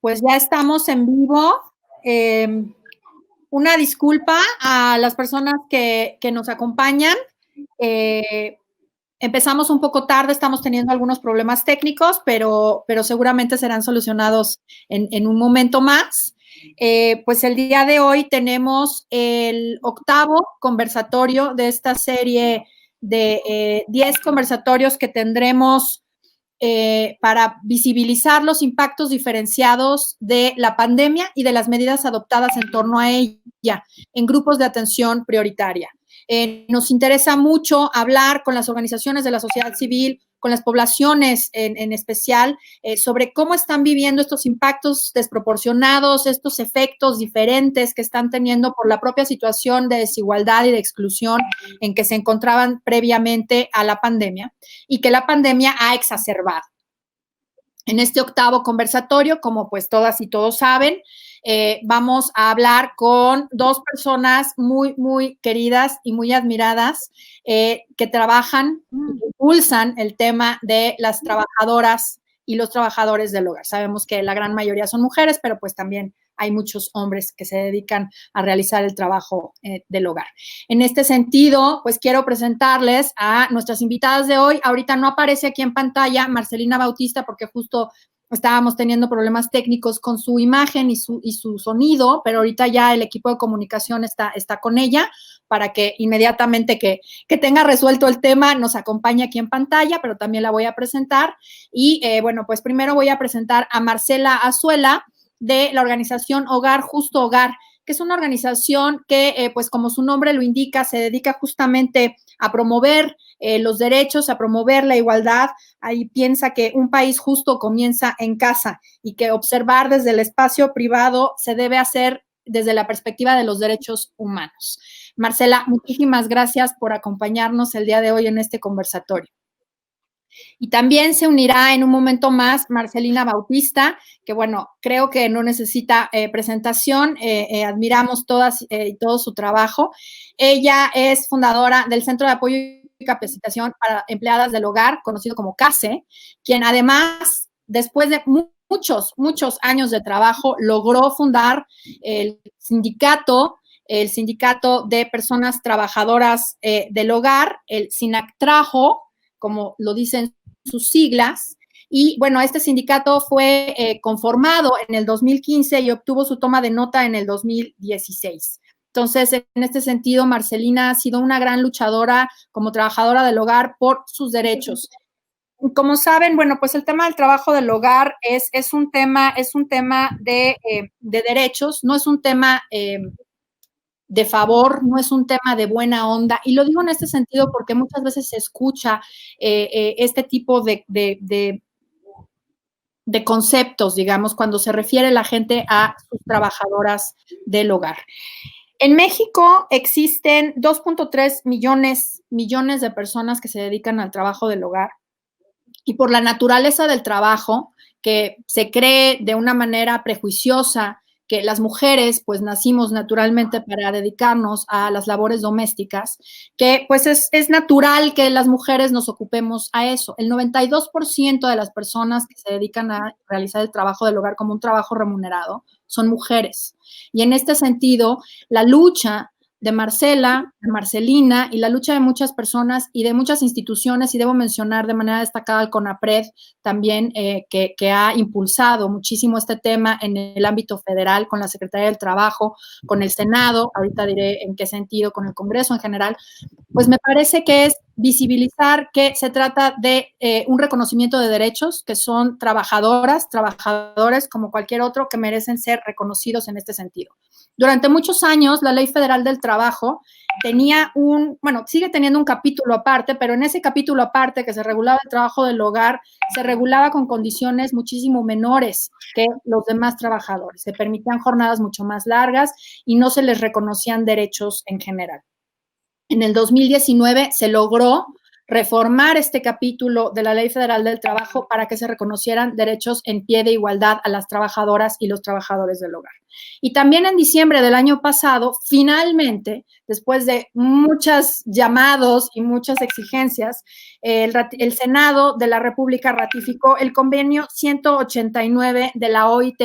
Pues ya estamos en vivo. Una disculpa a las personas que nos acompañan. Empezamos un poco tarde, estamos teniendo algunos problemas técnicos, pero seguramente serán solucionados en un momento más. Pues el día de hoy tenemos el 8º conversatorio de esta serie de 10 conversatorios que tendremos para visibilizar los impactos diferenciados de la pandemia y de las medidas adoptadas en torno a ella en grupos de atención prioritaria. Nos interesa mucho hablar con las organizaciones de la sociedad civil, con las poblaciones en especial, sobre cómo están viviendo estos impactos desproporcionados, estos efectos diferentes que están teniendo por la propia situación de desigualdad y de exclusión en que se encontraban previamente a la pandemia y que la pandemia ha exacerbado. En este 8º conversatorio, como pues todas y todos saben, vamos a hablar con 2 personas muy, muy queridas y muy admiradas que trabajan y impulsan el tema de las trabajadoras y los trabajadores del hogar. Sabemos que la gran mayoría son mujeres, pero pues también hay muchos hombres que se dedican a realizar el trabajo del hogar. En este sentido, pues quiero presentarles a nuestras invitadas de hoy. Ahorita no aparece aquí en pantalla Marcelina Bautista porque justo estábamos teniendo problemas técnicos con su imagen y su sonido, pero ahorita ya el equipo de comunicación está con ella para que inmediatamente que tenga resuelto el tema nos acompañe aquí en pantalla, pero también la voy a presentar. Y bueno, pues primero voy a presentar a Marcela Azuela, de la organización Hogar Justo Hogar, que es una organización que, pues como su nombre lo indica, se dedica justamente a promover los derechos, a promover la igualdad. Ahí piensa que un país justo comienza en casa y que observar desde el espacio privado se debe hacer desde la perspectiva de los derechos humanos. Marcela, muchísimas gracias por acompañarnos el día de hoy en este conversatorio. Y también se unirá en un momento más Marcelina Bautista, que bueno, creo que no necesita presentación, admiramos todas y todo su trabajo. Ella es fundadora del Centro de Apoyo y Capacitación para Empleadas del Hogar, conocido como CASE, quien además, después de muchos años de trabajo, logró fundar el sindicato de personas trabajadoras del hogar, el SINACTRAJO, como lo dicen sus siglas. Y bueno, este sindicato fue conformado en el 2015 y obtuvo su toma de nota en el 2016. Entonces, en este sentido, Marcelina ha sido una gran luchadora como trabajadora del hogar por sus derechos. Como saben, bueno, pues el tema del trabajo del hogar es un tema de derechos, no es un tema de favor, no es un tema de buena onda. Y lo digo en este sentido porque muchas veces se escucha este tipo de conceptos, digamos, cuando se refiere la gente a sus trabajadoras del hogar. En México existen 2.3 millones de personas que se dedican al trabajo del hogar. Y por la naturaleza del trabajo, que se cree de una manera prejuiciosa que las mujeres pues nacimos naturalmente para dedicarnos a las labores domésticas, que pues es natural que las mujeres nos ocupemos a eso. El 92% de las personas que se dedican a realizar el trabajo del hogar como un trabajo remunerado son mujeres. Y en este sentido, la lucha de Marcela, de Marcelina y la lucha de muchas personas y de muchas instituciones, y debo mencionar de manera destacada al CONAPRED también, que ha impulsado muchísimo este tema en el ámbito federal, con la Secretaría del Trabajo, con el Senado, ahorita diré en qué sentido, con el Congreso en general, pues me parece que es visibilizar que se trata de un reconocimiento de derechos, que son trabajadores como cualquier otro, que merecen ser reconocidos en este sentido. Durante muchos años, la Ley Federal del Trabajo sigue teniendo un capítulo aparte, pero en ese capítulo aparte que se regulaba el trabajo del hogar, se regulaba con condiciones muchísimo menores que los demás trabajadores. Se permitían jornadas mucho más largas y no se les reconocían derechos en general. En el 2019 se logró reformar este capítulo de la Ley Federal del Trabajo para que se reconocieran derechos en pie de igualdad a las trabajadoras y los trabajadores del hogar. Y también en diciembre del año pasado, finalmente, después de muchos llamados y muchas exigencias, el Senado de la República ratificó el convenio 189 de la OIT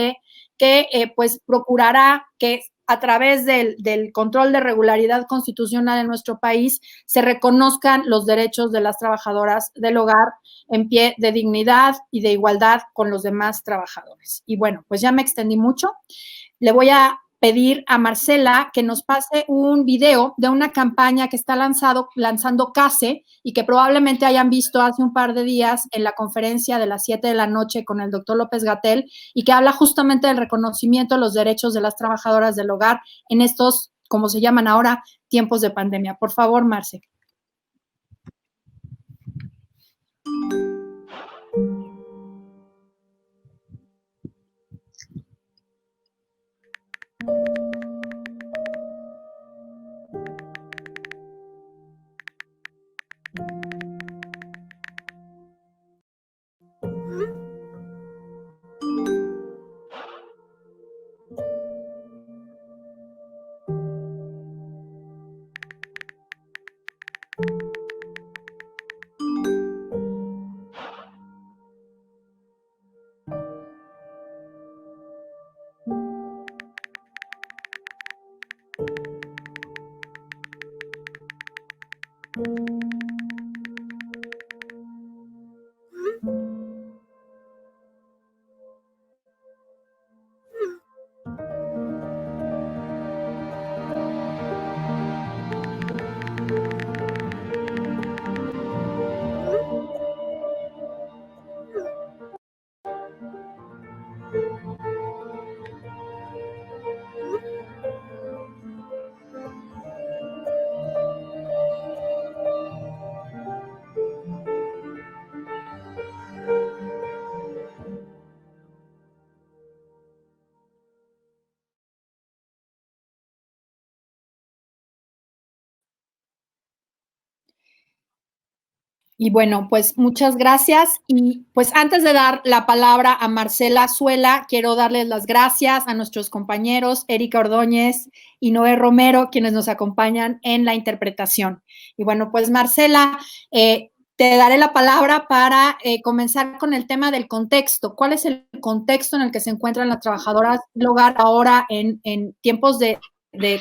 que pues procurará que a través del control de regularidad constitucional en nuestro país se reconozcan los derechos de las trabajadoras del hogar en pie de dignidad y de igualdad con los demás trabajadores. Y bueno, pues ya me extendí mucho. Le voy a pedir a Marcela que nos pase un video de una campaña que está lanzando CASE y que probablemente hayan visto hace un par de días en la conferencia de las 7 de la noche con el doctor López-Gatell y que habla justamente del reconocimiento de los derechos de las trabajadoras del hogar en estos, como se llaman ahora, tiempos de pandemia. Por favor, Marce. Y bueno, pues muchas gracias. Y pues antes de dar la palabra a Marcela Azuela, quiero darles las gracias a nuestros compañeros Erika Ordóñez y Noé Romero, quienes nos acompañan en la interpretación. Y bueno, pues Marcela, te daré la palabra para comenzar con el tema del contexto. ¿Cuál es el contexto en el que se encuentran las trabajadoras del hogar ahora en tiempos de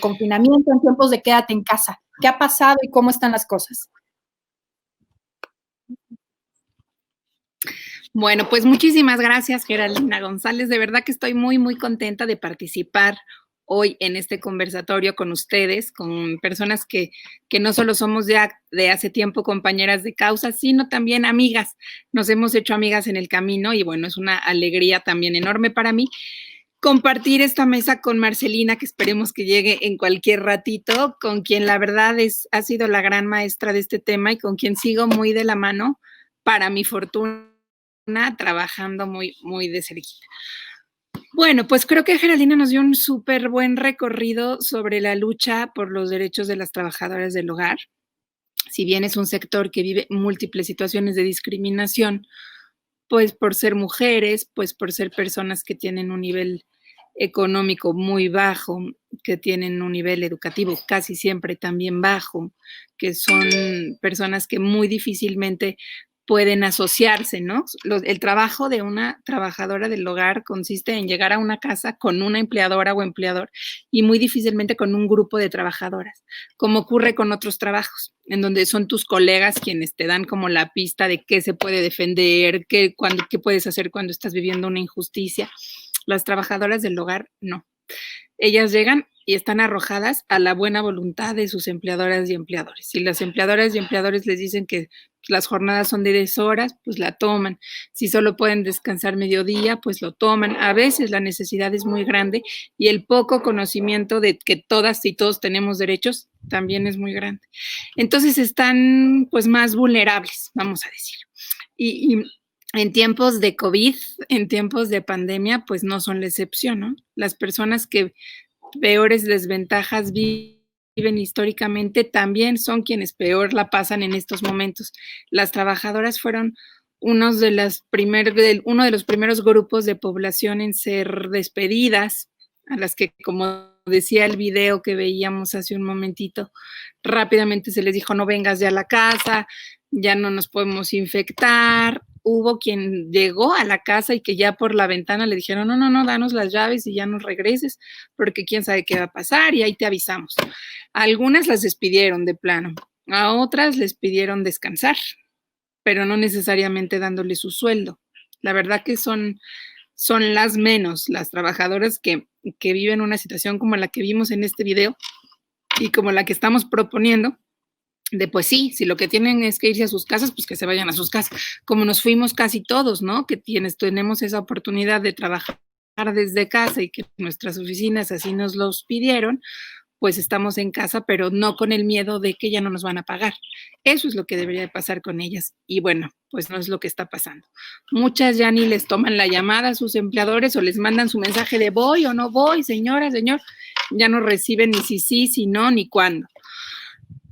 confinamiento, en tiempos de quédate en casa? ¿Qué ha pasado y cómo están las cosas? Bueno, pues muchísimas gracias, Geraldina González. De verdad que estoy muy, muy contenta de participar hoy en este conversatorio con ustedes, con personas que no solo somos ya de hace tiempo compañeras de causa, sino también amigas. Nos hemos hecho amigas en el camino y bueno, es una alegría también enorme para mí compartir esta mesa con Marcelina, que esperemos que llegue en cualquier ratito, con quien la verdad ha sido la gran maestra de este tema y con quien sigo muy de la mano, para mi fortuna, trabajando muy, muy de cerquita. Bueno, pues creo que Geraldina nos dio un súper buen recorrido sobre la lucha por los derechos de las trabajadoras del hogar. Si bien es un sector que vive múltiples situaciones de discriminación, pues por ser mujeres, pues por ser personas que tienen un nivel económico muy bajo, que tienen un nivel educativo casi siempre también bajo, que son personas que muy difícilmente pueden asociarse, ¿no? El trabajo de una trabajadora del hogar consiste en llegar a una casa con una empleadora o empleador y muy difícilmente con un grupo de trabajadoras, como ocurre con otros trabajos, en donde son tus colegas quienes te dan como la pista de qué se puede defender, qué puedes hacer cuando estás viviendo una injusticia. Las trabajadoras del hogar, no. Ellas llegan y están arrojadas a la buena voluntad de sus empleadoras y empleadores. Si las empleadoras y empleadores les dicen que las jornadas son de 10 horas, pues la toman. Si solo pueden descansar mediodía, pues lo toman. A veces la necesidad es muy grande y el poco conocimiento de que todas y todos tenemos derechos también es muy grande. Entonces están pues más vulnerables, vamos a decir. Y en tiempos de COVID, en tiempos de pandemia, pues no son la excepción, ¿no? Las personas que peores desventajas viven históricamente también son quienes peor la pasan en estos momentos. Las trabajadoras fueron uno de los primeros grupos de población en ser despedidas, a las que, como decía el video que veíamos hace un momentito, rápidamente se les dijo: no vengas ya a la casa, ya no nos podemos infectar. Hubo quien llegó a la casa y que ya por la ventana le dijeron: no, danos las llaves y ya nos regreses, porque quién sabe qué va a pasar y ahí te avisamos. A algunas las despidieron de plano, a otras les pidieron descansar, pero no necesariamente dándoles su sueldo. La verdad que son las menos, las trabajadoras que viven una situación como la que vimos en este video y como la que estamos proponiendo, de pues sí, si lo que tienen es que irse a sus casas, pues que se vayan a sus casas, como nos fuimos casi todos, ¿no? Que tenemos esa oportunidad de trabajar desde casa y que nuestras oficinas así nos los pidieron, pues estamos en casa, pero no con el miedo de que ya no nos van a pagar. Eso es lo que debería de pasar con ellas. Y bueno, pues no es lo que está pasando. Muchas ya ni les toman la llamada a sus empleadores o les mandan su mensaje de voy o no voy, señora, señor. Ya no reciben ni si sí, si no, ni cuándo.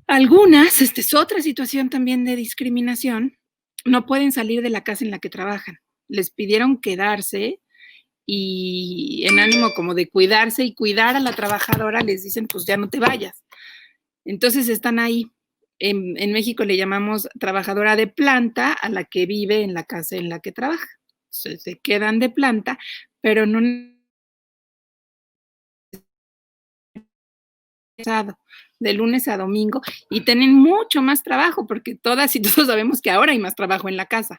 Algunas, esta es otra situación también de discriminación, no pueden salir de la casa en la que trabajan. Les pidieron quedarse y en ánimo como de cuidarse y cuidar a la trabajadora, les dicen, pues ya no te vayas. Entonces están ahí. En México le llamamos trabajadora de planta a la que vive en la casa en la que trabaja. Se quedan de planta, pero no de lunes a domingo y tienen mucho más trabajo porque todas y todos sabemos que ahora hay más trabajo en la casa.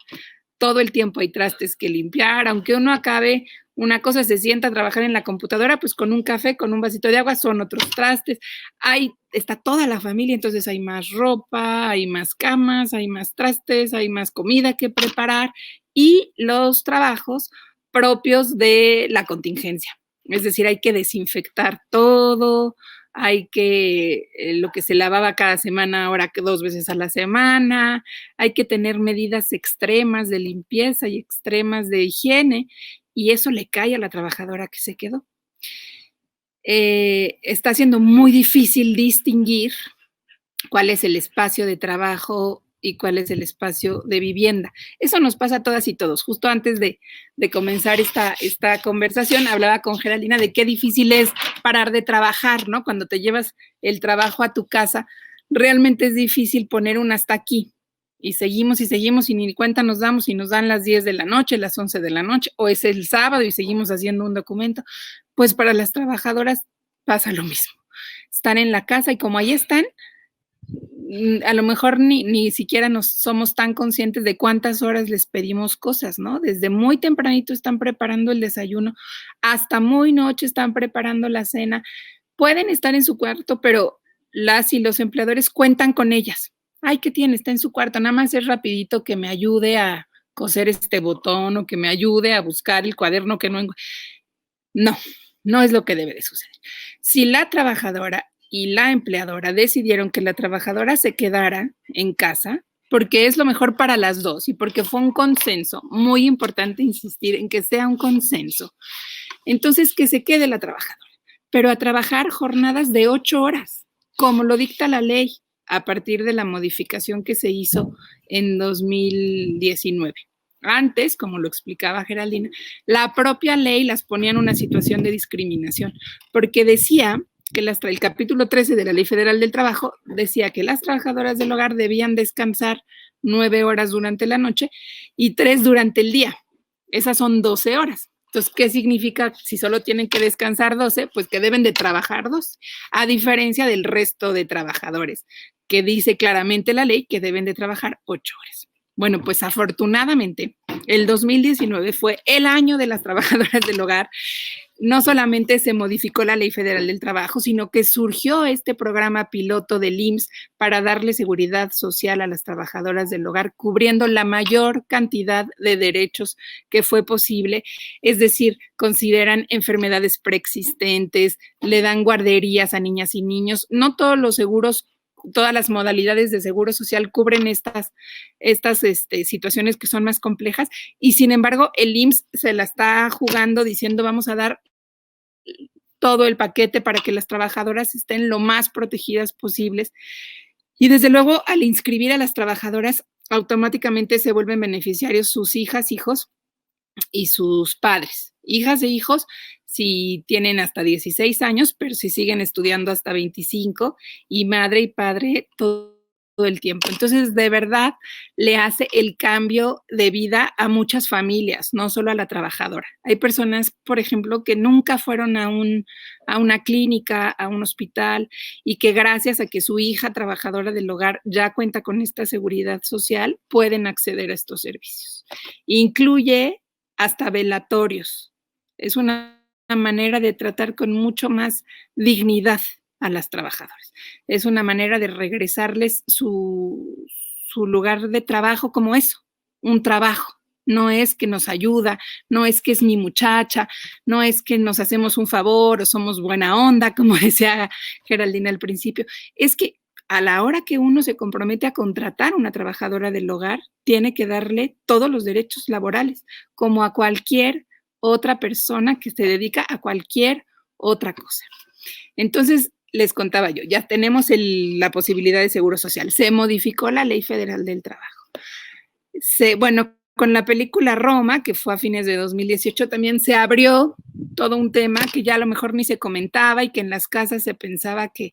Todo el tiempo hay trastes que limpiar, aunque uno acabe una cosa, se sienta a trabajar en la computadora, pues con un café, con un vasito de agua, son otros trastes. Está toda la familia, entonces hay más ropa, hay más camas, hay más trastes, hay más comida que preparar y los trabajos propios de la contingencia. Es decir, hay que desinfectar todo, hay que, lo que se lavaba cada semana, ahora que 2 veces a la semana, hay que tener medidas extremas de limpieza y extremas de higiene, y eso le cae a la trabajadora que se quedó. Está siendo muy difícil distinguir cuál es el espacio de trabajo y cuál es el espacio de vivienda. Eso nos pasa a todas y todos. Justo antes de comenzar esta conversación, hablaba con Geraldina de qué difícil es parar de trabajar, ¿no? Cuando te llevas el trabajo a tu casa, realmente es difícil poner un hasta aquí. Y seguimos y ni cuenta nos damos y nos dan las 10 de la noche, las 11 de la noche, o es el sábado y seguimos haciendo un documento. Pues para las trabajadoras pasa lo mismo. Están en la casa y como ahí están, a lo mejor ni siquiera somos tan conscientes de cuántas horas les pedimos cosas, ¿no? Desde muy tempranito están preparando el desayuno, hasta muy noche están preparando la cena. Pueden estar en su cuarto, pero las y los empleadores cuentan con ellas. Ay, ¿qué tiene? Está en su cuarto, nada más es rapidito que me ayude a coser este botón o que me ayude a buscar el cuaderno que no. No, no es lo que debe de suceder. Si la trabajadora y la empleadora decidieron que la trabajadora se quedara en casa, porque es lo mejor para las dos y porque fue un consenso, muy importante insistir en que sea un consenso, entonces que se quede la trabajadora, pero a trabajar jornadas de 8 horas, como lo dicta la ley a partir de la modificación que se hizo en 2019. Antes, como lo explicaba Geraldina, la propia ley las ponía en una situación de discriminación, porque decía que el capítulo 13 de la Ley Federal del Trabajo decía que las trabajadoras del hogar debían descansar 9 horas durante la noche y 3 durante el día. Esas son 12 horas. Entonces, ¿qué significa si solo tienen que descansar 12? Pues que deben de trabajar 12, a diferencia del resto de trabajadores, que dice claramente la ley que deben de trabajar 8 horas. Bueno, pues afortunadamente el 2019 fue el año de las trabajadoras del hogar. No solamente se modificó la Ley Federal del Trabajo, sino que surgió este programa piloto del IMSS para darle seguridad social a las trabajadoras del hogar, cubriendo la mayor cantidad de derechos que fue posible. Es decir, consideran enfermedades preexistentes, le dan guarderías a niñas y niños. No todos los seguros, todas las modalidades de seguro social cubren estas situaciones que son más complejas y sin embargo el IMSS se la está jugando diciendo vamos a dar todo el paquete para que las trabajadoras estén lo más protegidas posibles. Y desde luego, al inscribir a las trabajadoras, automáticamente se vuelven beneficiarios sus hijas, hijos y sus padres. Hijas e hijos si tienen hasta 16 años, pero si siguen estudiando hasta 25, y madre y padre todo el tiempo. Entonces, de verdad, le hace el cambio de vida a muchas familias, no solo a la trabajadora. Hay personas, por ejemplo, que nunca fueron a una clínica, a un hospital, y que gracias a que su hija trabajadora del hogar ya cuenta con esta seguridad social, pueden acceder a estos servicios. Incluye hasta velatorios. Es una manera de tratar con mucho más dignidad a las trabajadoras. Es una manera de regresarles su lugar de trabajo como eso, un trabajo. No es que nos ayuda, no es que es mi muchacha, no es que nos hacemos un favor o somos buena onda, como decía Geraldina al principio. Es que a la hora que uno se compromete a contratar a una trabajadora del hogar, tiene que darle todos los derechos laborales, como a cualquier otra persona que se dedica a cualquier otra cosa. Entonces, les contaba yo, ya tenemos la posibilidad de seguro social. Se modificó la Ley Federal del Trabajo. Bueno, con la película Roma, que fue a fines de 2018, también se abrió todo un tema que ya a lo mejor ni se comentaba y que en las casas se pensaba que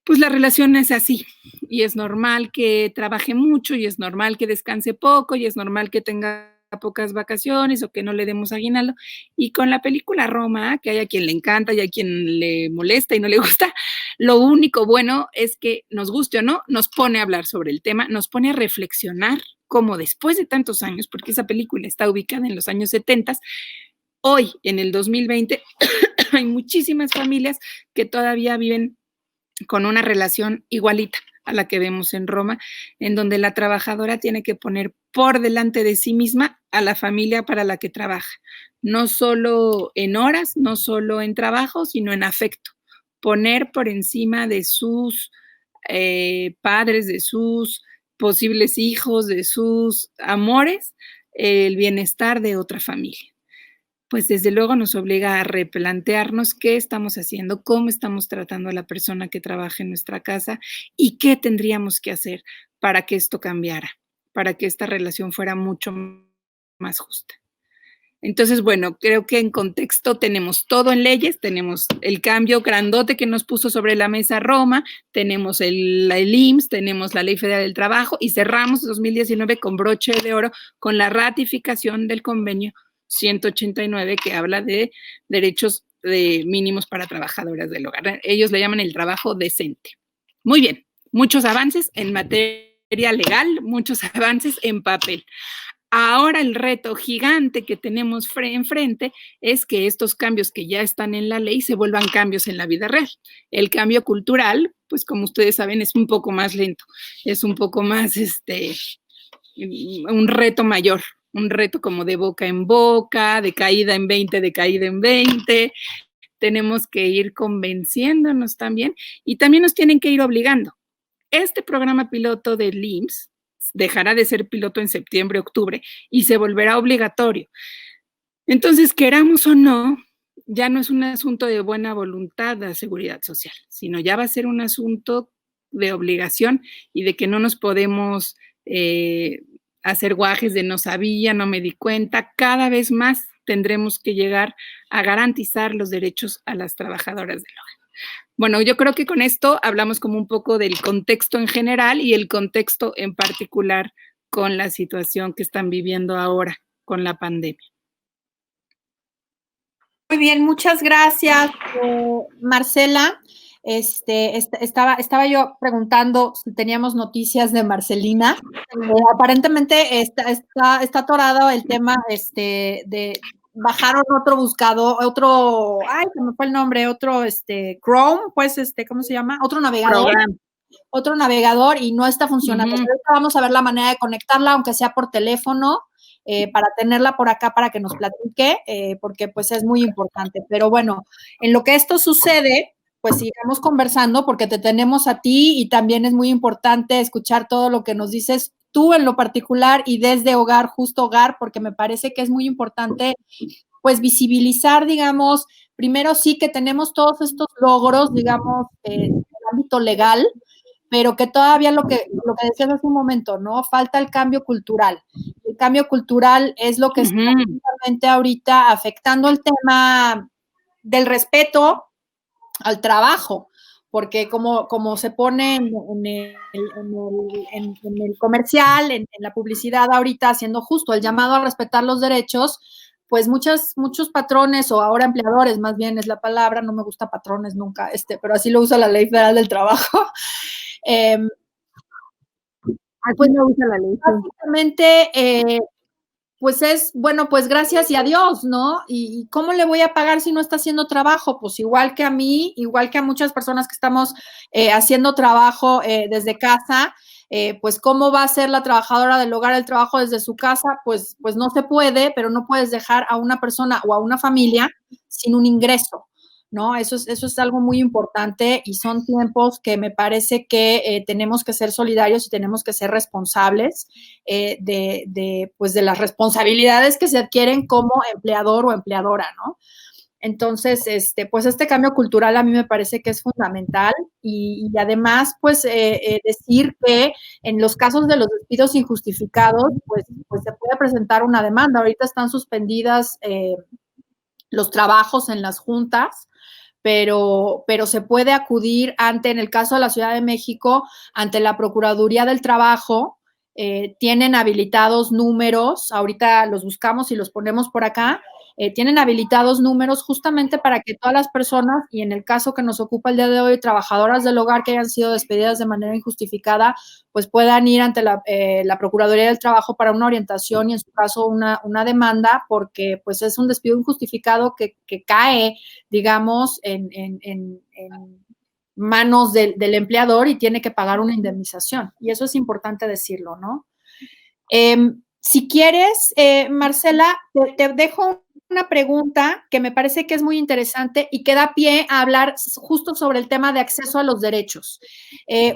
pues la relación es así y es normal que trabaje mucho y es normal que descanse poco y es normal que tenga pocas vacaciones o que no le demos aguinaldo. Y con la película Roma, que hay a quien le encanta y a quien le molesta y no le gusta, lo único bueno es que nos guste o no, nos pone a hablar sobre el tema, nos pone a reflexionar cómo después de tantos años, porque esa película está ubicada en los años 70, hoy en el 2020 hay muchísimas familias que todavía viven con una relación igualita a la que vemos en Roma, en donde la trabajadora tiene que poner por delante de sí misma a la familia para la que trabaja, no solo en horas, no solo en trabajo, sino en afecto. Poner por encima de sus padres, de sus posibles hijos, de sus amores, el bienestar de otra familia. Pues desde luego nos obliga a replantearnos qué estamos haciendo, cómo estamos tratando a la persona que trabaja en nuestra casa y qué tendríamos que hacer para que esto cambiara, para que esta relación fuera mucho más justa. Entonces, bueno, creo que en contexto tenemos todo en leyes, tenemos el cambio grandote que nos puso sobre la mesa Roma, tenemos el IMSS, tenemos la Ley Federal del Trabajo y cerramos 2019 con broche de oro con la ratificación del convenio 189 que habla de derechos mínimos para trabajadoras del hogar. Ellos le llaman el trabajo decente. Muy bien, muchos avances en materia legal, muchos avances en papel. Ahora el reto gigante que tenemos enfrente es que estos cambios que ya están en la ley se vuelvan cambios en la vida real. El cambio cultural, pues como ustedes saben, es un poco más lento, es un poco más un reto mayor, un reto como de boca en boca, de caída en 20, de caída en 20. Tenemos que ir convenciéndonos también y también nos tienen que ir obligando. Este programa piloto del IMSS dejará de ser piloto en septiembre, octubre y se volverá obligatorio. Entonces, queramos o no, ya no es un asunto de buena voluntad de la seguridad social, sino ya va a ser un asunto de obligación y de que no nos podemos hacer guajes de no sabía, no me di cuenta. Cada vez más tendremos que llegar a garantizar los derechos a las trabajadoras del hogar. Bueno, yo creo que con esto hablamos como un poco del contexto en general y el contexto en particular con la situación que están viviendo ahora con la pandemia. Muy bien, muchas gracias, Marcela. Estaba yo preguntando si teníamos noticias de Marcelina. Aparentemente está atorado el tema de bajaron otro buscador, ay, se me fue el nombre, otro Chrome, pues ¿cómo se llama? Otro navegador. Otro navegador y no está funcionando. Pero vamos a ver la manera de conectarla, aunque sea por teléfono, para tenerla por acá para que nos platique, porque pues es muy importante. Pero bueno, en lo que esto sucede, pues sigamos conversando porque te tenemos a ti y también es muy importante escuchar todo lo que nos dices tú en lo particular y desde Hogar, Justo Hogar, porque me parece que es muy importante pues visibilizar, digamos, primero sí que tenemos todos estos logros, digamos, en el ámbito legal, pero que todavía lo que decías hace un momento, ¿no? Falta el cambio cultural. El cambio cultural es lo que está justamente ahorita afectando el tema del respeto al trabajo, porque como se pone en el comercial, en la publicidad ahorita, haciendo justo el llamado a respetar los derechos, pues muchos patrones o ahora empleadores, más bien es la palabra, no me gusta patrones nunca, pero así lo usa la Ley Federal del Trabajo. Así lo usa la ley. Básicamente, pues es, bueno, pues gracias y adiós, ¿no? ¿Y cómo le voy a pagar si no está haciendo trabajo? Pues igual que a mí, igual que a muchas personas que estamos haciendo trabajo desde casa, pues cómo va a ser la trabajadora del hogar el trabajo desde su casa, pues no se puede, pero no puedes dejar a una persona o a una familia sin un ingreso, ¿no? Eso es algo muy importante y son tiempos que me parece que tenemos que ser solidarios y tenemos que ser responsables pues de las responsabilidades que se adquieren como empleador o empleadora, ¿no? Entonces, pues este cambio cultural a mí me parece que es fundamental y además, pues decir que en los casos de los despidos injustificados, pues se puede presentar una demanda. Ahorita están suspendidas los trabajos en las juntas, pero se puede acudir en el caso de la Ciudad de México, ante la Procuraduría del Trabajo, tienen habilitados números, ahorita los buscamos y los ponemos por acá, tienen habilitados números justamente para que todas las personas, y en el caso que nos ocupa el día de hoy, trabajadoras del hogar que hayan sido despedidas de manera injustificada, pues puedan ir ante la Procuraduría del Trabajo para una orientación y en su caso una demanda, porque pues es un despido injustificado que cae, digamos, en manos del empleador y tiene que pagar una indemnización. Y eso es importante decirlo, ¿no? Si quieres, Marcela, te dejo una pregunta que me parece que es muy interesante y que da pie a hablar justo sobre el tema de acceso a los derechos.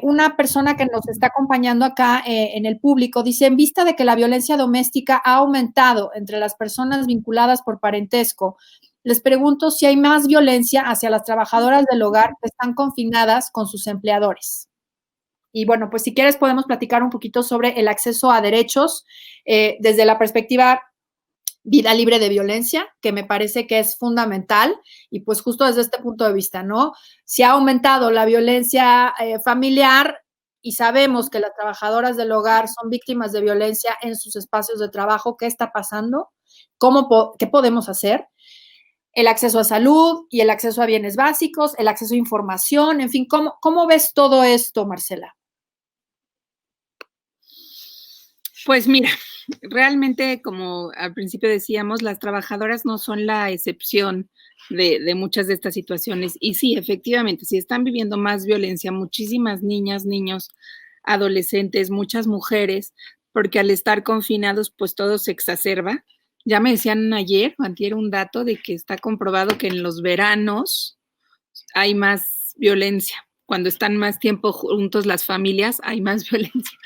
Una persona que nos está acompañando acá en el público dice, en vista de que la violencia doméstica ha aumentado entre las personas vinculadas por parentesco, les pregunto si hay más violencia hacia las trabajadoras del hogar que están confinadas con sus empleadores. Y bueno, pues si quieres podemos platicar un poquito sobre el acceso a derechos desde la perspectiva vida libre de violencia, que me parece que es fundamental, y pues justo desde este punto de vista, ¿no? Si ha aumentado la violencia familiar y sabemos que las trabajadoras del hogar son víctimas de violencia en sus espacios de trabajo, ¿qué está pasando? ¿Qué podemos hacer? El acceso a salud y el acceso a bienes básicos, el acceso a información, en fin, ¿cómo ves todo esto, Marcela? Pues mira, realmente, como al principio decíamos, las trabajadoras no son la excepción de muchas de estas situaciones. Y sí, efectivamente, sí están viviendo más violencia muchísimas niñas, niños, adolescentes, muchas mujeres, porque al estar confinados, pues todo se exacerba. Ya me decían ayer o antier un dato de que está comprobado que en los veranos hay más violencia. Cuando están más tiempo juntos las familias, hay más violencia.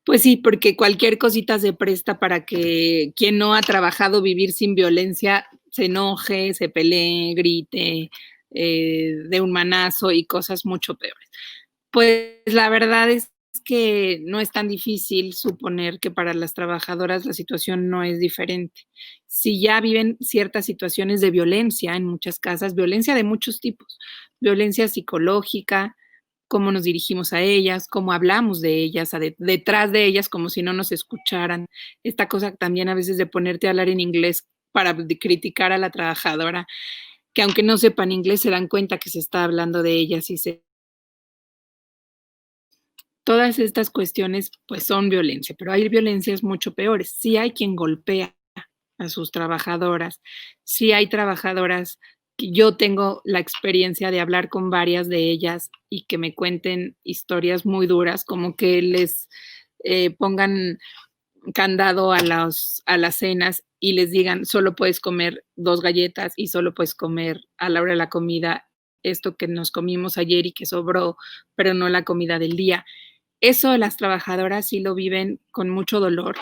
Pues sí, porque cualquier cosita se presta para que quien no ha trabajado vivir sin violencia se enoje, se pelee, grite, dé un manazo y cosas mucho peores. Pues la verdad es que no es tan difícil suponer que para las trabajadoras la situación no es diferente. Si ya viven ciertas situaciones de violencia en muchas casas, violencia de muchos tipos, violencia psicológica, cómo nos dirigimos a ellas, cómo hablamos de ellas, detrás de ellas, como si no nos escucharan. Esta cosa también a veces de ponerte a hablar en inglés para criticar a la trabajadora, que aunque no sepan inglés se dan cuenta que se está hablando de ellas y todas estas cuestiones pues son violencia, pero hay violencias mucho peores. Sí hay quien golpea a sus trabajadoras, sí hay trabajadoras que yo tengo la experiencia de hablar con varias de ellas y que me cuenten historias muy duras, como que les pongan candado a las cenas y les digan, solo puedes comer 2 galletas y solo puedes comer a la hora de la comida esto que nos comimos ayer y que sobró, pero no la comida del día. Eso las trabajadoras sí lo viven con mucho dolor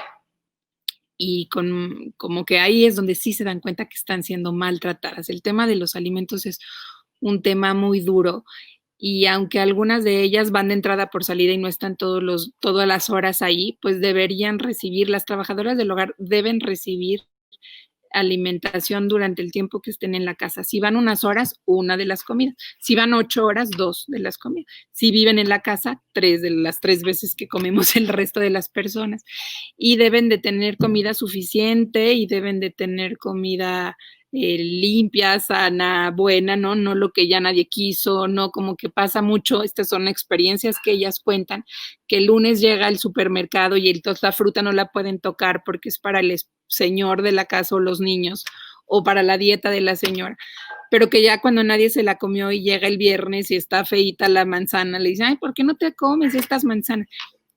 y como que ahí es donde sí se dan cuenta que están siendo maltratadas. El tema de los alimentos es un tema muy duro y aunque algunas de ellas van de entrada por salida y no están todas las horas ahí, pues deberían recibir, las trabajadoras del hogar deben recibir alimentación durante el tiempo que estén en la casa. Si van unas horas, una de las comidas. Si van 8 horas, 2 de las comidas. Si viven en la casa, 3 de las 3 veces que comemos el resto de las personas. Y deben de tener comida suficiente y deben de tener comida limpia, sana, buena, ¿no? No lo que ya nadie quiso, no, como que pasa mucho. Estas son experiencias que ellas cuentan, que el lunes llega al supermercado y entonces la fruta no la pueden tocar porque es para el señor de la casa o los niños o para la dieta de la señora, pero que ya cuando nadie se la comió y llega el viernes y está feíta la manzana, le dicen, ay, ¿por qué no te comes estas manzanas?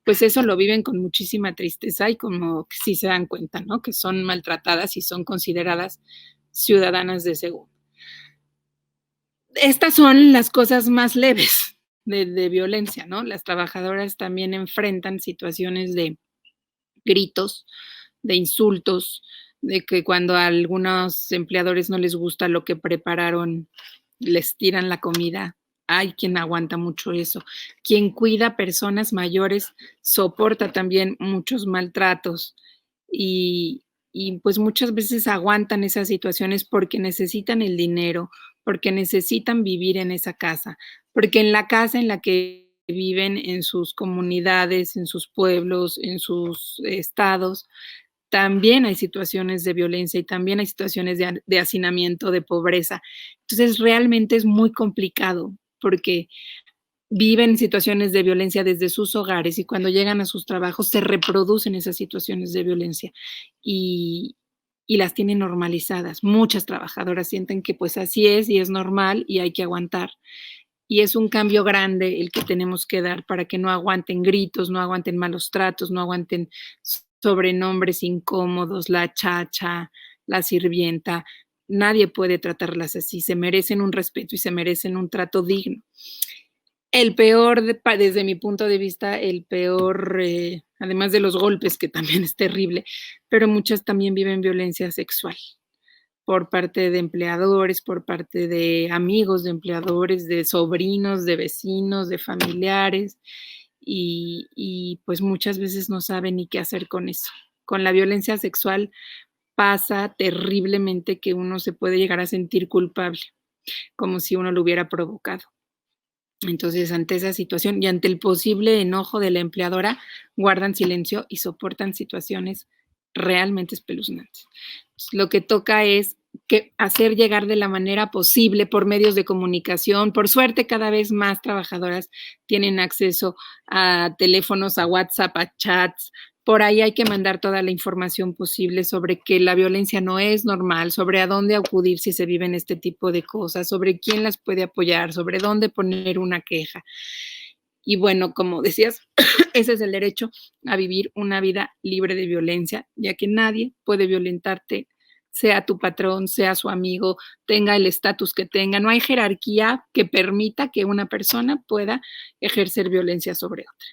Pues eso lo viven con muchísima tristeza y como que sí se dan cuenta, ¿no? Que son maltratadas y son consideradas ciudadanas de segunda. Estas son las cosas más leves de violencia, ¿no? Las trabajadoras también enfrentan situaciones de gritos, de insultos, de que cuando a algunos empleadores no les gusta lo que prepararon, les tiran la comida. Hay quien aguanta mucho eso. Quien cuida a personas mayores soporta también muchos maltratos y pues muchas veces aguantan esas situaciones porque necesitan el dinero, porque necesitan vivir en esa casa, porque en la casa en la que viven, en sus comunidades, en sus pueblos, en sus estados, también hay situaciones de violencia y también hay situaciones de hacinamiento, de pobreza. Entonces, realmente es muy complicado porque viven situaciones de violencia desde sus hogares y cuando llegan a sus trabajos se reproducen esas situaciones de violencia y, y las tienen normalizadas. Muchas trabajadoras sienten que pues así es y es normal y hay que aguantar. Y es un cambio grande el que tenemos que dar para que no aguanten gritos, no aguanten malos tratos, no aguanten sobrenombres incómodos, la chacha, la sirvienta. Nadie puede tratarlas así. Se merecen un respeto y se merecen un trato digno. El peor, desde mi punto de vista, el peor, además de los golpes, que también es terrible, pero muchas también viven violencia sexual por parte de empleadores, por parte de amigos de empleadores, de sobrinos, de vecinos, de familiares, y pues muchas veces no saben ni qué hacer con eso. Con la violencia sexual pasa terriblemente que uno se puede llegar a sentir culpable, como si uno lo hubiera provocado. Entonces, ante esa situación y ante el posible enojo de la empleadora, guardan silencio y soportan situaciones realmente espeluznantes. Entonces, lo que toca es hacer llegar de la manera posible por medios de comunicación. Por suerte, cada vez más trabajadoras tienen acceso a teléfonos, a WhatsApp, a chats. Por ahí hay que mandar toda la información posible sobre que la violencia no es normal, sobre a dónde acudir si se viven este tipo de cosas, sobre quién las puede apoyar, sobre dónde poner una queja. Y bueno, como decías, ese es el derecho a vivir una vida libre de violencia, ya que nadie puede violentarte, sea tu patrón, sea su amigo, tenga el estatus que tenga. No hay jerarquía que permita que una persona pueda ejercer violencia sobre otra.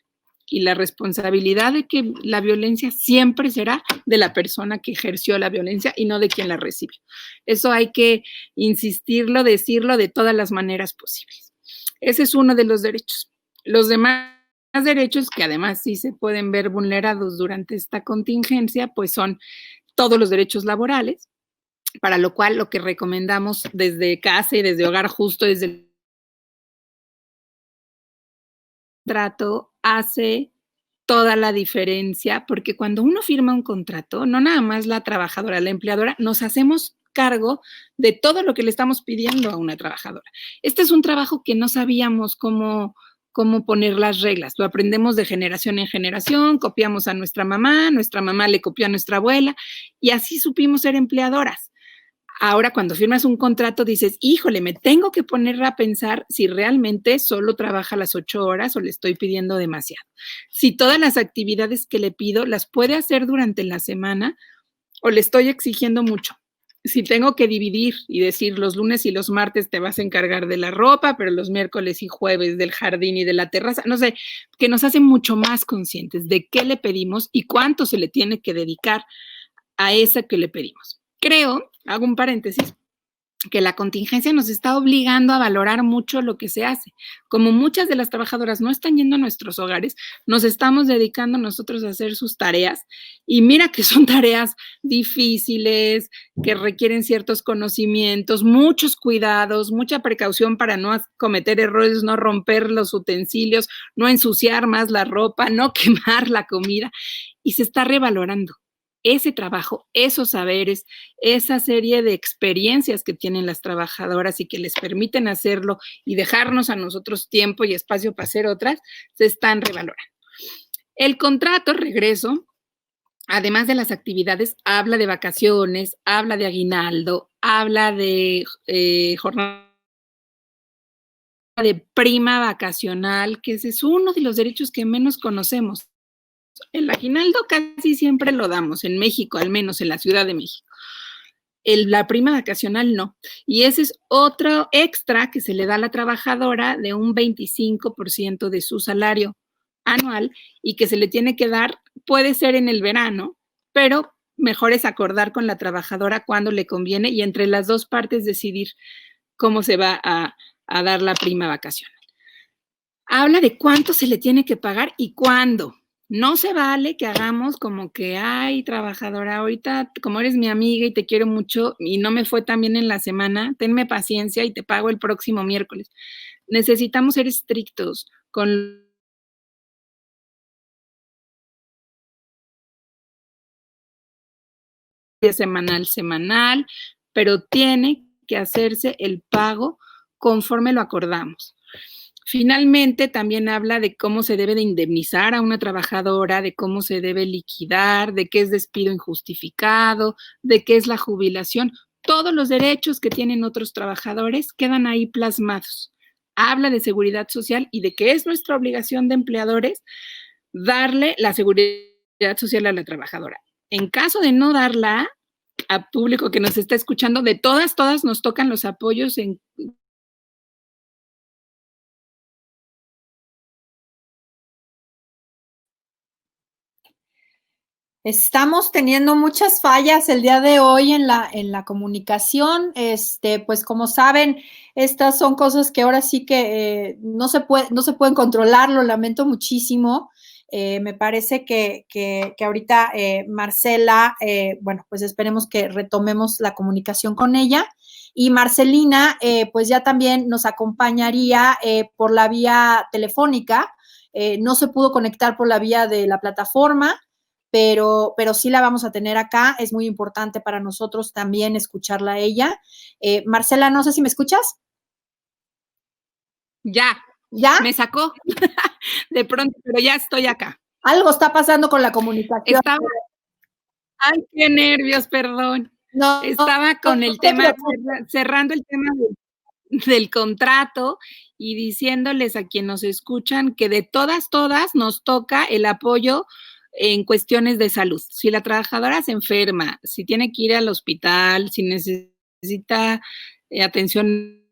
Y la responsabilidad de que la violencia siempre será de la persona que ejerció la violencia y no de quien la recibió. Eso hay que insistirlo, decirlo de todas las maneras posibles. Ese es uno de los derechos. Los demás derechos, que además sí se pueden ver vulnerados durante esta contingencia, pues son todos los derechos laborales, para lo cual lo que recomendamos desde casa y desde Hogar Justo, desde el contrato, hace toda la diferencia, porque cuando uno firma un contrato, no nada más la trabajadora, la empleadora, nos hacemos cargo de todo lo que le estamos pidiendo a una trabajadora. Este es un trabajo que no sabíamos cómo poner las reglas. Lo aprendemos de generación en generación, copiamos a nuestra mamá le copió a nuestra abuela y así supimos ser empleadoras. Ahora, cuando firmas un contrato, dices, híjole, me tengo que poner a pensar si realmente solo trabaja las 8 horas o le estoy pidiendo demasiado. Si todas las actividades que le pido las puede hacer durante la semana o le estoy exigiendo mucho. Si tengo que dividir y decir los lunes y los martes te vas a encargar de la ropa, pero los miércoles y jueves del jardín y de la terraza, no sé, que nos hace mucho más conscientes de qué le pedimos y cuánto se le tiene que dedicar a esa que le pedimos. Creo, hago un paréntesis, que la contingencia nos está obligando a valorar mucho lo que se hace. Como muchas de las trabajadoras no están yendo a nuestros hogares, nos estamos dedicando nosotros a hacer sus tareas y mira que son tareas difíciles, que requieren ciertos conocimientos, muchos cuidados, mucha precaución para no cometer errores, no romper los utensilios, no ensuciar más la ropa, no quemar la comida y se está revalorando ese trabajo, esos saberes, esa serie de experiencias que tienen las trabajadoras y que les permiten hacerlo y dejarnos a nosotros tiempo y espacio para hacer otras, se están revalorando. El contrato, regreso, además de las actividades, habla de vacaciones, habla de aguinaldo, habla de jornada de prima vacacional, que ese es uno de los derechos que menos conocemos. El aguinaldo casi siempre lo damos, en México, al menos en la Ciudad de México. La prima vacacional no. Y ese es otro extra que se le da a la trabajadora de un 25% de su salario anual y que se le tiene que dar, puede ser en el verano, pero mejor es acordar con la trabajadora cuándo le conviene y entre las dos partes decidir cómo se va a dar la prima vacacional. Habla de cuánto se le tiene que pagar y cuándo. No se vale que hagamos como que, ay, trabajadora, ahorita como eres mi amiga y te quiero mucho y no me fue tan bien en la semana, tenme paciencia y te pago el próximo miércoles. Necesitamos ser estrictos con semanal, pero tiene que hacerse el pago conforme lo acordamos. Finalmente, también habla de cómo se debe de indemnizar a una trabajadora, de cómo se debe liquidar, de qué es despido injustificado, de qué es la jubilación. Todos los derechos que tienen otros trabajadores quedan ahí plasmados. Habla de seguridad social y de que es nuestra obligación de empleadores darle la seguridad social a la trabajadora. En caso de no darla, a público que nos está escuchando, de todas nos tocan los apoyos en Estamos teniendo muchas fallas el día de hoy en la comunicación. Pues como saben, estas son cosas que ahora sí que no se pueden controlar, lo lamento muchísimo. Me parece que ahorita Marcela, bueno, pues esperemos que retomemos la comunicación con ella. Y Marcelina, pues ya también nos acompañaría por la vía telefónica. No se pudo conectar por la vía de la plataforma, pero sí la vamos a tener acá. Es muy importante para nosotros también escucharla a ella. Marcela, no sé si me escuchas. Ya, me sacó de pronto, pero ya estoy acá. Algo está pasando con la comunicación. Ay, qué nervios, perdón. No, estaba con el tema, cerrando el tema del contrato y diciéndoles a quienes nos escuchan que de todas nos toca el apoyo en cuestiones de salud. Si la trabajadora se enferma, si tiene que ir al hospital, si necesita atención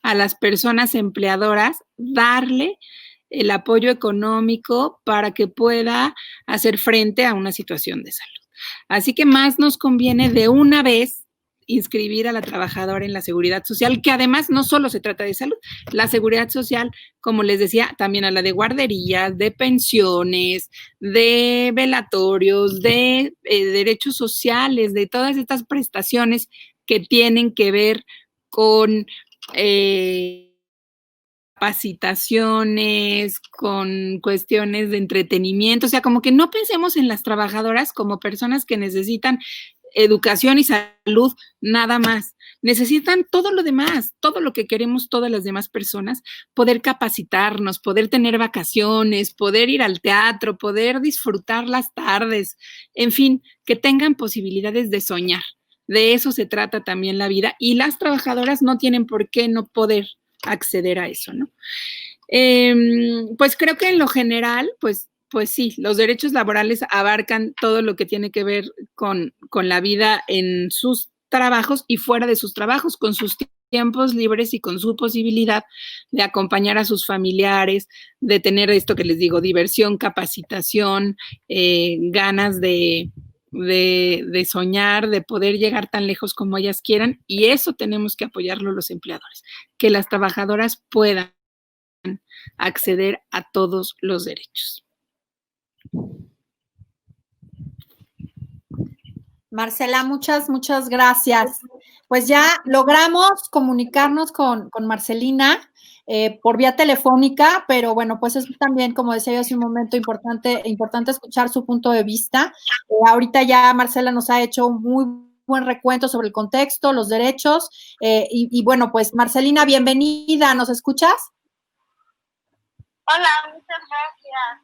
a las personas empleadoras, darle el apoyo económico para que pueda hacer frente a una situación de salud. Así que más nos conviene de una vez inscribir a la trabajadora en la seguridad social, que además no solo se trata de salud, la seguridad social, como les decía, también habla de guarderías, de pensiones, de velatorios, de derechos sociales, de todas estas prestaciones que tienen que ver con capacitaciones, con cuestiones de entretenimiento, o sea, como que no pensemos en las trabajadoras como personas que necesitan educación y salud, nada más. Necesitan todo lo demás, todo lo que queremos todas las demás personas, poder capacitarnos, poder tener vacaciones, poder ir al teatro, poder disfrutar las tardes, en fin, que tengan posibilidades de soñar. De eso se trata también la vida y las trabajadoras no tienen por qué no poder acceder a eso, ¿no? Pues creo que en lo general, pues sí, los derechos laborales abarcan todo lo que tiene que ver con la vida en sus trabajos y fuera de sus trabajos, con sus tiempos libres y con su posibilidad de acompañar a sus familiares, de tener esto que les digo, diversión, capacitación, ganas de soñar, de poder llegar tan lejos como ellas quieran, y eso tenemos que apoyarlo los empleadores, que las trabajadoras puedan acceder a todos los derechos. Marcela, muchas gracias. Pues ya logramos comunicarnos con Marcelina por vía telefónica, pero bueno, pues es también, como decía yo hace un momento, importante escuchar su punto de vista. Ahorita ya Marcela nos ha hecho un muy buen recuento sobre el contexto, los derechos, y bueno, pues Marcelina, bienvenida, ¿nos escuchas? Hola, muchas gracias.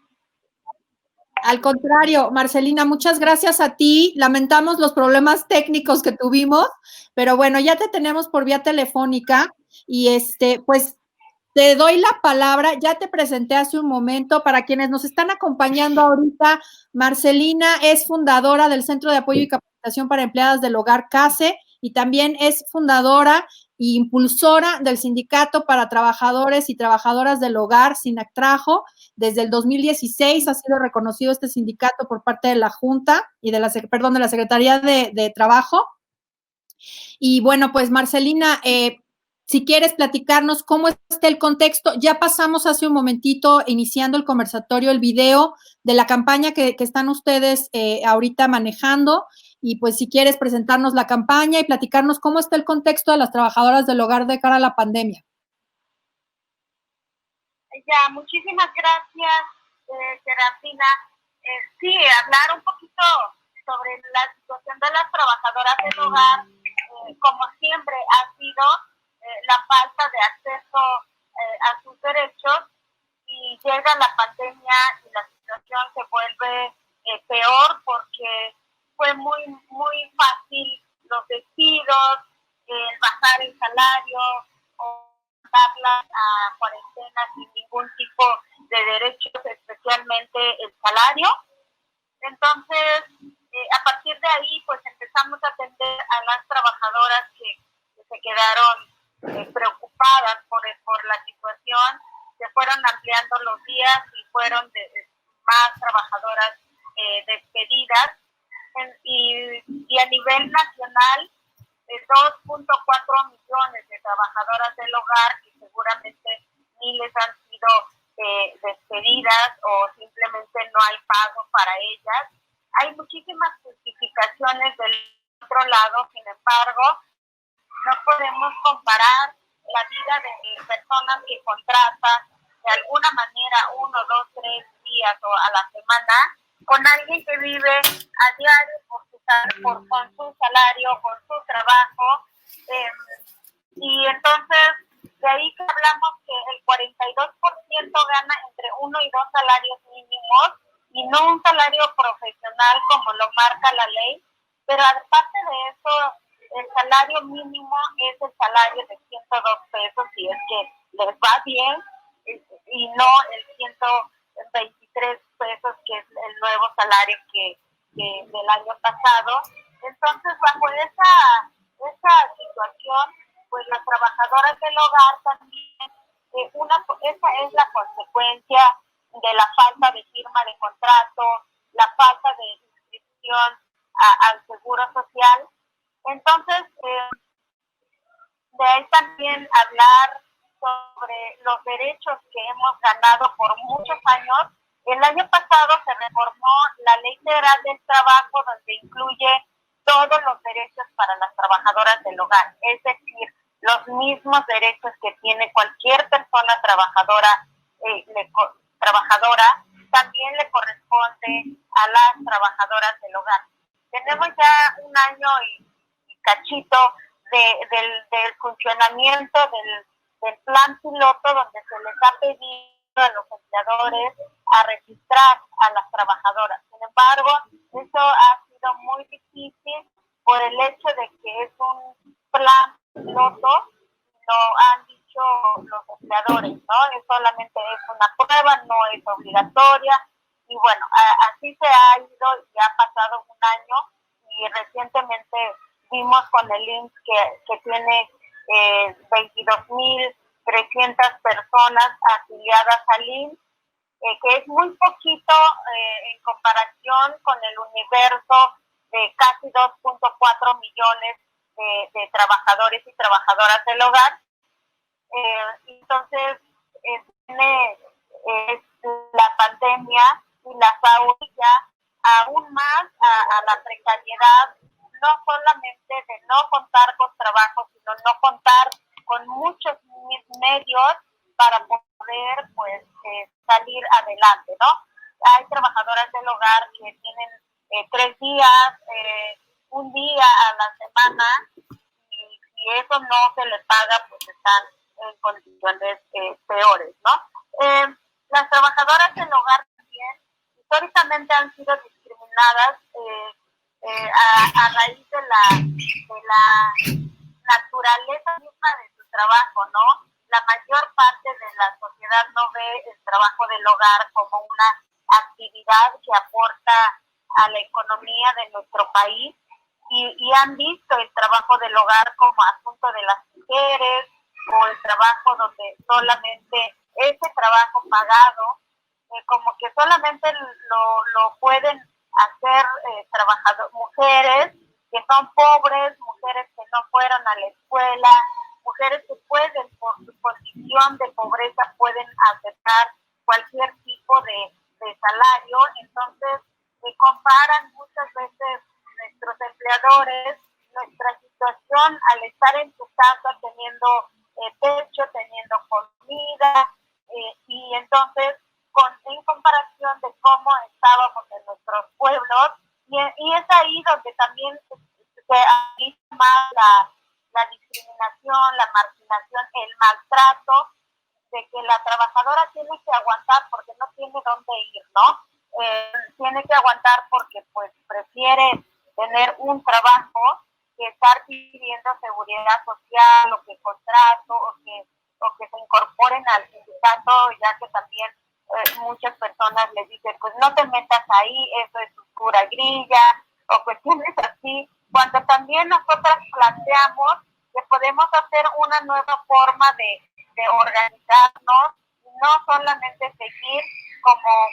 Al contrario, Marcelina, muchas gracias a ti. Lamentamos los problemas técnicos que tuvimos, pero bueno, ya te tenemos por vía telefónica y pues te doy la palabra. Ya te presenté hace un momento. Para quienes nos están acompañando ahorita, Marcelina es fundadora del Centro de Apoyo y Capacitación para Empleadas del Hogar CASE y también es fundadora e impulsora del Sindicato para Trabajadores y Trabajadoras del Hogar, SINACTRAJO. Desde el 2016 ha sido reconocido este sindicato por parte de la Junta y de la Secretaría de Trabajo. Y bueno, pues Marcelina, si quieres platicarnos cómo está el contexto, ya pasamos hace un momentito, iniciando el conversatorio, el video de la campaña que están ustedes ahorita manejando, y pues si quieres presentarnos la campaña y platicarnos cómo está el contexto de las trabajadoras del hogar de cara a la pandemia. Ya, muchísimas gracias, Serafina. Sí, hablar un poquito sobre la situación de las trabajadoras del hogar, como siempre ha sido la falta de acceso a sus derechos, y llega la pandemia y la situación se vuelve peor porque fue muy fácil los despidos, bajar el salario o darlas a cuarentena sin ningún tipo de derechos, especialmente el salario. Entonces, a partir de ahí, pues empezamos a atender a las trabajadoras que se quedaron preocupadas por la situación. Se fueron ampliando los días y fueron más trabajadoras despedidas. Y a nivel nacional, 2.4 millones de trabajadoras del hogar, y seguramente miles han sido despedidas o simplemente no hay pago para ellas. Hay muchísimas justificaciones del otro lado, sin embargo, no podemos comparar la vida de personas que contratan de alguna manera 1, 2, 3 días o a la semana con alguien que vive a diario con su salario, con su trabajo. Y entonces, de ahí que hablamos que el 42% gana entre 1 y 2 salarios mínimos, y no un salario profesional como lo marca la ley. Pero aparte de eso, el salario mínimo es el salario de 102 pesos, si es que les va bien, y no el 123 pesos, que es el nuevo salario que del año pasado. Entonces, bajo esa situación, pues las trabajadoras del hogar también, esa es la consecuencia de la falta de firma de contrato, la falta de inscripción al seguro social. Entonces, de ahí también hablar sobre los derechos que hemos ganado por muchos años. El año pasado se reformó la Ley Federal del Trabajo, donde incluye todos los derechos para las trabajadoras del hogar, es decir, los mismos derechos que tiene cualquier persona trabajadora, también le corresponde a las trabajadoras del hogar. Tenemos ya un año y cachito del funcionamiento del plan piloto, donde se les ha pedido a los empleadores a registrar a las trabajadoras. Sin embargo, eso ha sido muy difícil por el hecho de que es un plan piloto, lo han dicho los empleadores, ¿no? Solamente es una prueba, no es obligatoria, y bueno, así se ha ido y ha pasado un año, y recientemente vimos con el IMSS que tiene 22,300 personas afiliadas al IMSS, que es muy poquito en comparación con el universo de casi 2.4 millones de trabajadores y trabajadoras del hogar. Entonces, la pandemia y la orilla aún más a la precariedad, no solamente de no contar con trabajo, sino no contar con muchos medios para poder pues salir adelante, ¿no? Hay trabajadoras del hogar que tienen 3 días, un día a la semana, y si eso no se les paga, pues están en condiciones peores, ¿no? Las trabajadoras del hogar también históricamente han sido discriminadas a raíz de la naturaleza misma de su trabajo, ¿no? La mayor parte de la sociedad no ve el trabajo del hogar como una actividad que aporta a la economía de nuestro país y han visto el trabajo del hogar como asunto de las mujeres o el trabajo donde solamente ese trabajo pagado, como que solamente lo pueden hacer mujeres que son pobres, mujeres que no fueron a la escuela, mujeres que pueden, por su condición de pobreza, pueden aceptar cualquier tipo de salario. Entonces, comparan muchas veces nuestros empleadores nuestra situación al estar en su casa teniendo techo, teniendo comida, y entonces en comparación de cómo estábamos en nuestros pueblos, y es ahí donde también se avisa más la discriminación, la marginación, el maltrato, de que la trabajadora tiene que aguantar porque no tiene dónde ir, ¿no? Tiene que aguantar porque pues prefiere tener un trabajo que estar pidiendo seguridad social o que contrato o que se incorporen al sindicato, ya que también muchas personas les dicen, pues no te metas ahí, eso es oscura grilla, o cuestiones así, cuando también nosotras planteamos que podemos hacer una nueva forma de organizarnos, no solamente seguir como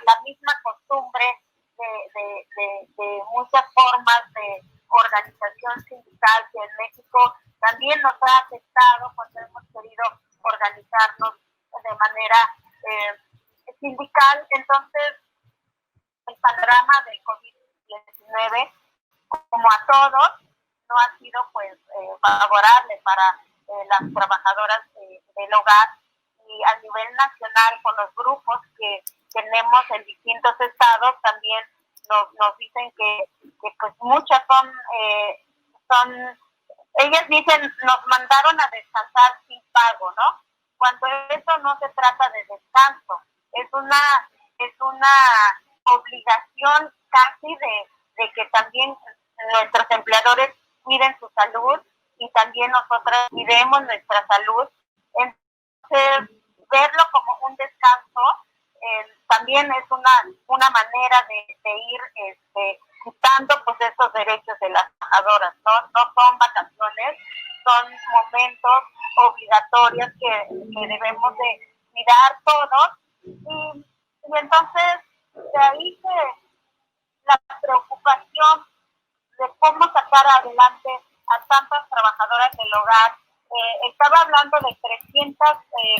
la misma costumbre de muchas formas de organización sindical que en México también nos ha afectado cuando hemos querido organizarnos de manera sindical. Entonces, el panorama del COVID-19, como a todos, no ha sido pues favorable para las trabajadoras del hogar, y a nivel nacional con los grupos que tenemos en distintos estados también nos dicen que pues muchas son ellas dicen, nos mandaron a descansar sin pago, ¿no? Cuando eso no se trata de descanso, es una obligación casi de que también nuestros empleadores cuiden su salud y también nosotras cuidemos nuestra salud. Entonces, verlo como un descanso también es una manera de ir quitando pues esos derechos de las trabajadoras, ¿no? No son vacaciones, son momentos obligatorios que debemos de cuidar todos, y entonces de ahí que la preocupación de cómo sacar adelante a tantas trabajadoras del hogar. Estaba hablando de 300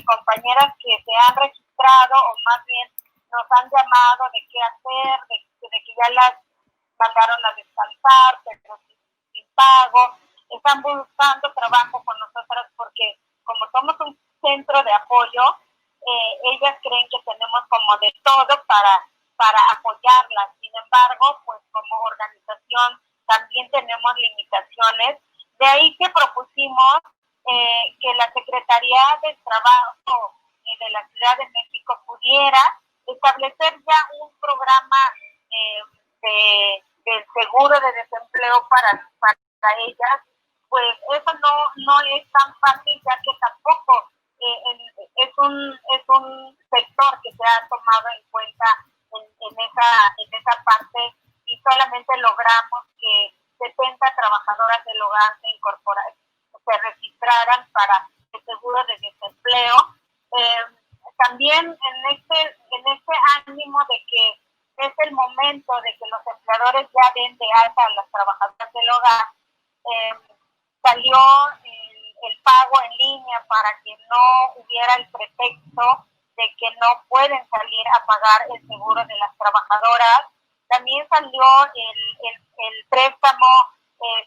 compañeras que se han registrado, o más bien nos han llamado de qué hacer, de que ya las mandaron a descansar, pero sin pago. Están buscando trabajo con nosotras porque como somos un centro de apoyo, ellas creen que tenemos como de todo para apoyarlas. Sin embargo, pues como organización también tenemos limitaciones. De ahí que propusimos que la Secretaría del Trabajo de la Ciudad de México pudiera establecer ya un programa del seguro de desempleo para ellas. Pues eso no es tan fácil, ya que tampoco es un sector que se ha tomado en cuenta en esa parte, y solamente logramos que 70 trabajadoras del hogar se se registraran para el seguro de desempleo. También en este ánimo de que es el momento de que los empleadores ya den de alta a las trabajadoras del hogar, salió el pago en línea para que no hubiera el pretexto de que no pueden salir a pagar el seguro de las trabajadoras. También salió el préstamo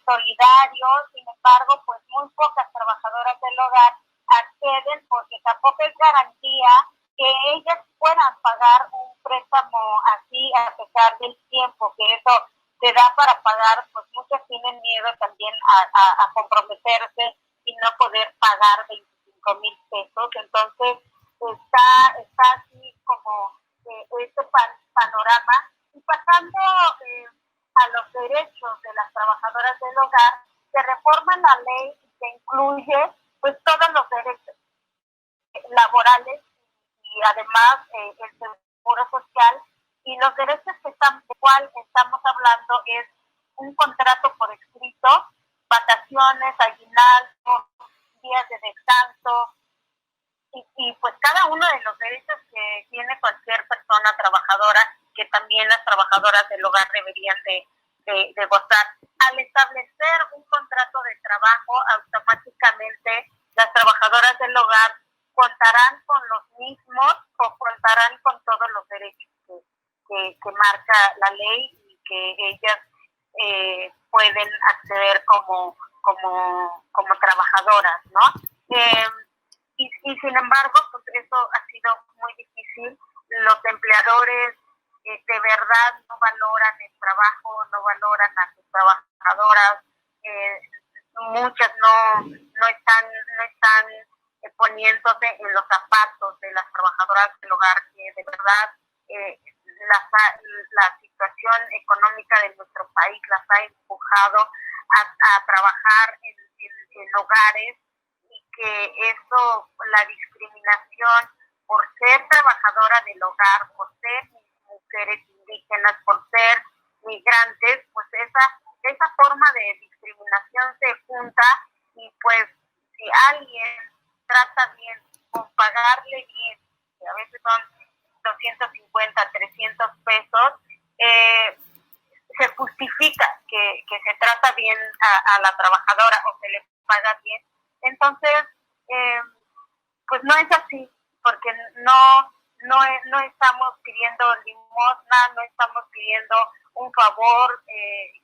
solidario, sin embargo, pues muy pocas trabajadoras del hogar acceden porque tampoco es garantía que ellas puedan pagar un préstamo así a pesar del tiempo que eso se da para pagar. Pues muchas tienen miedo también a comprometerse y no poder pagar 25,000 pesos. Entonces está así como este panorama. Y pasando a los derechos de las trabajadoras del hogar, se reforma la ley que incluye pues todos los derechos laborales y además el seguro social. Y los derechos de cual estamos hablando es un contrato por escrito, vacaciones, aguinaldo, días de descanso, y pues cada uno de los derechos que tiene cualquier persona trabajadora, que también las trabajadoras del hogar deberían de gozar. Al establecer un contrato de trabajo, automáticamente las trabajadoras del hogar contarán con los mismos o contarán con todos los derechos que marca la ley y que ellas pueden acceder como trabajadoras, ¿no? Y sin embargo, pues eso ha sido muy difícil. Los empleadores de verdad no valoran el trabajo, no valoran a sus trabajadoras. Muchas no están poniéndose en los zapatos de las trabajadoras del hogar, que de verdad la situación económica de nuestro país las ha empujado a trabajar en hogares, y que eso, la discriminación por ser trabajadora del hogar, por ser mujeres indígenas, por ser migrantes, pues esa forma de discriminación se junta, y pues si alguien trata bien, con pagarle bien, que a veces son 250, 300 pesos, se justifica que se trata bien a la trabajadora o se le paga bien. Entonces, pues no es así, porque no estamos pidiendo limosna, no estamos pidiendo un favor,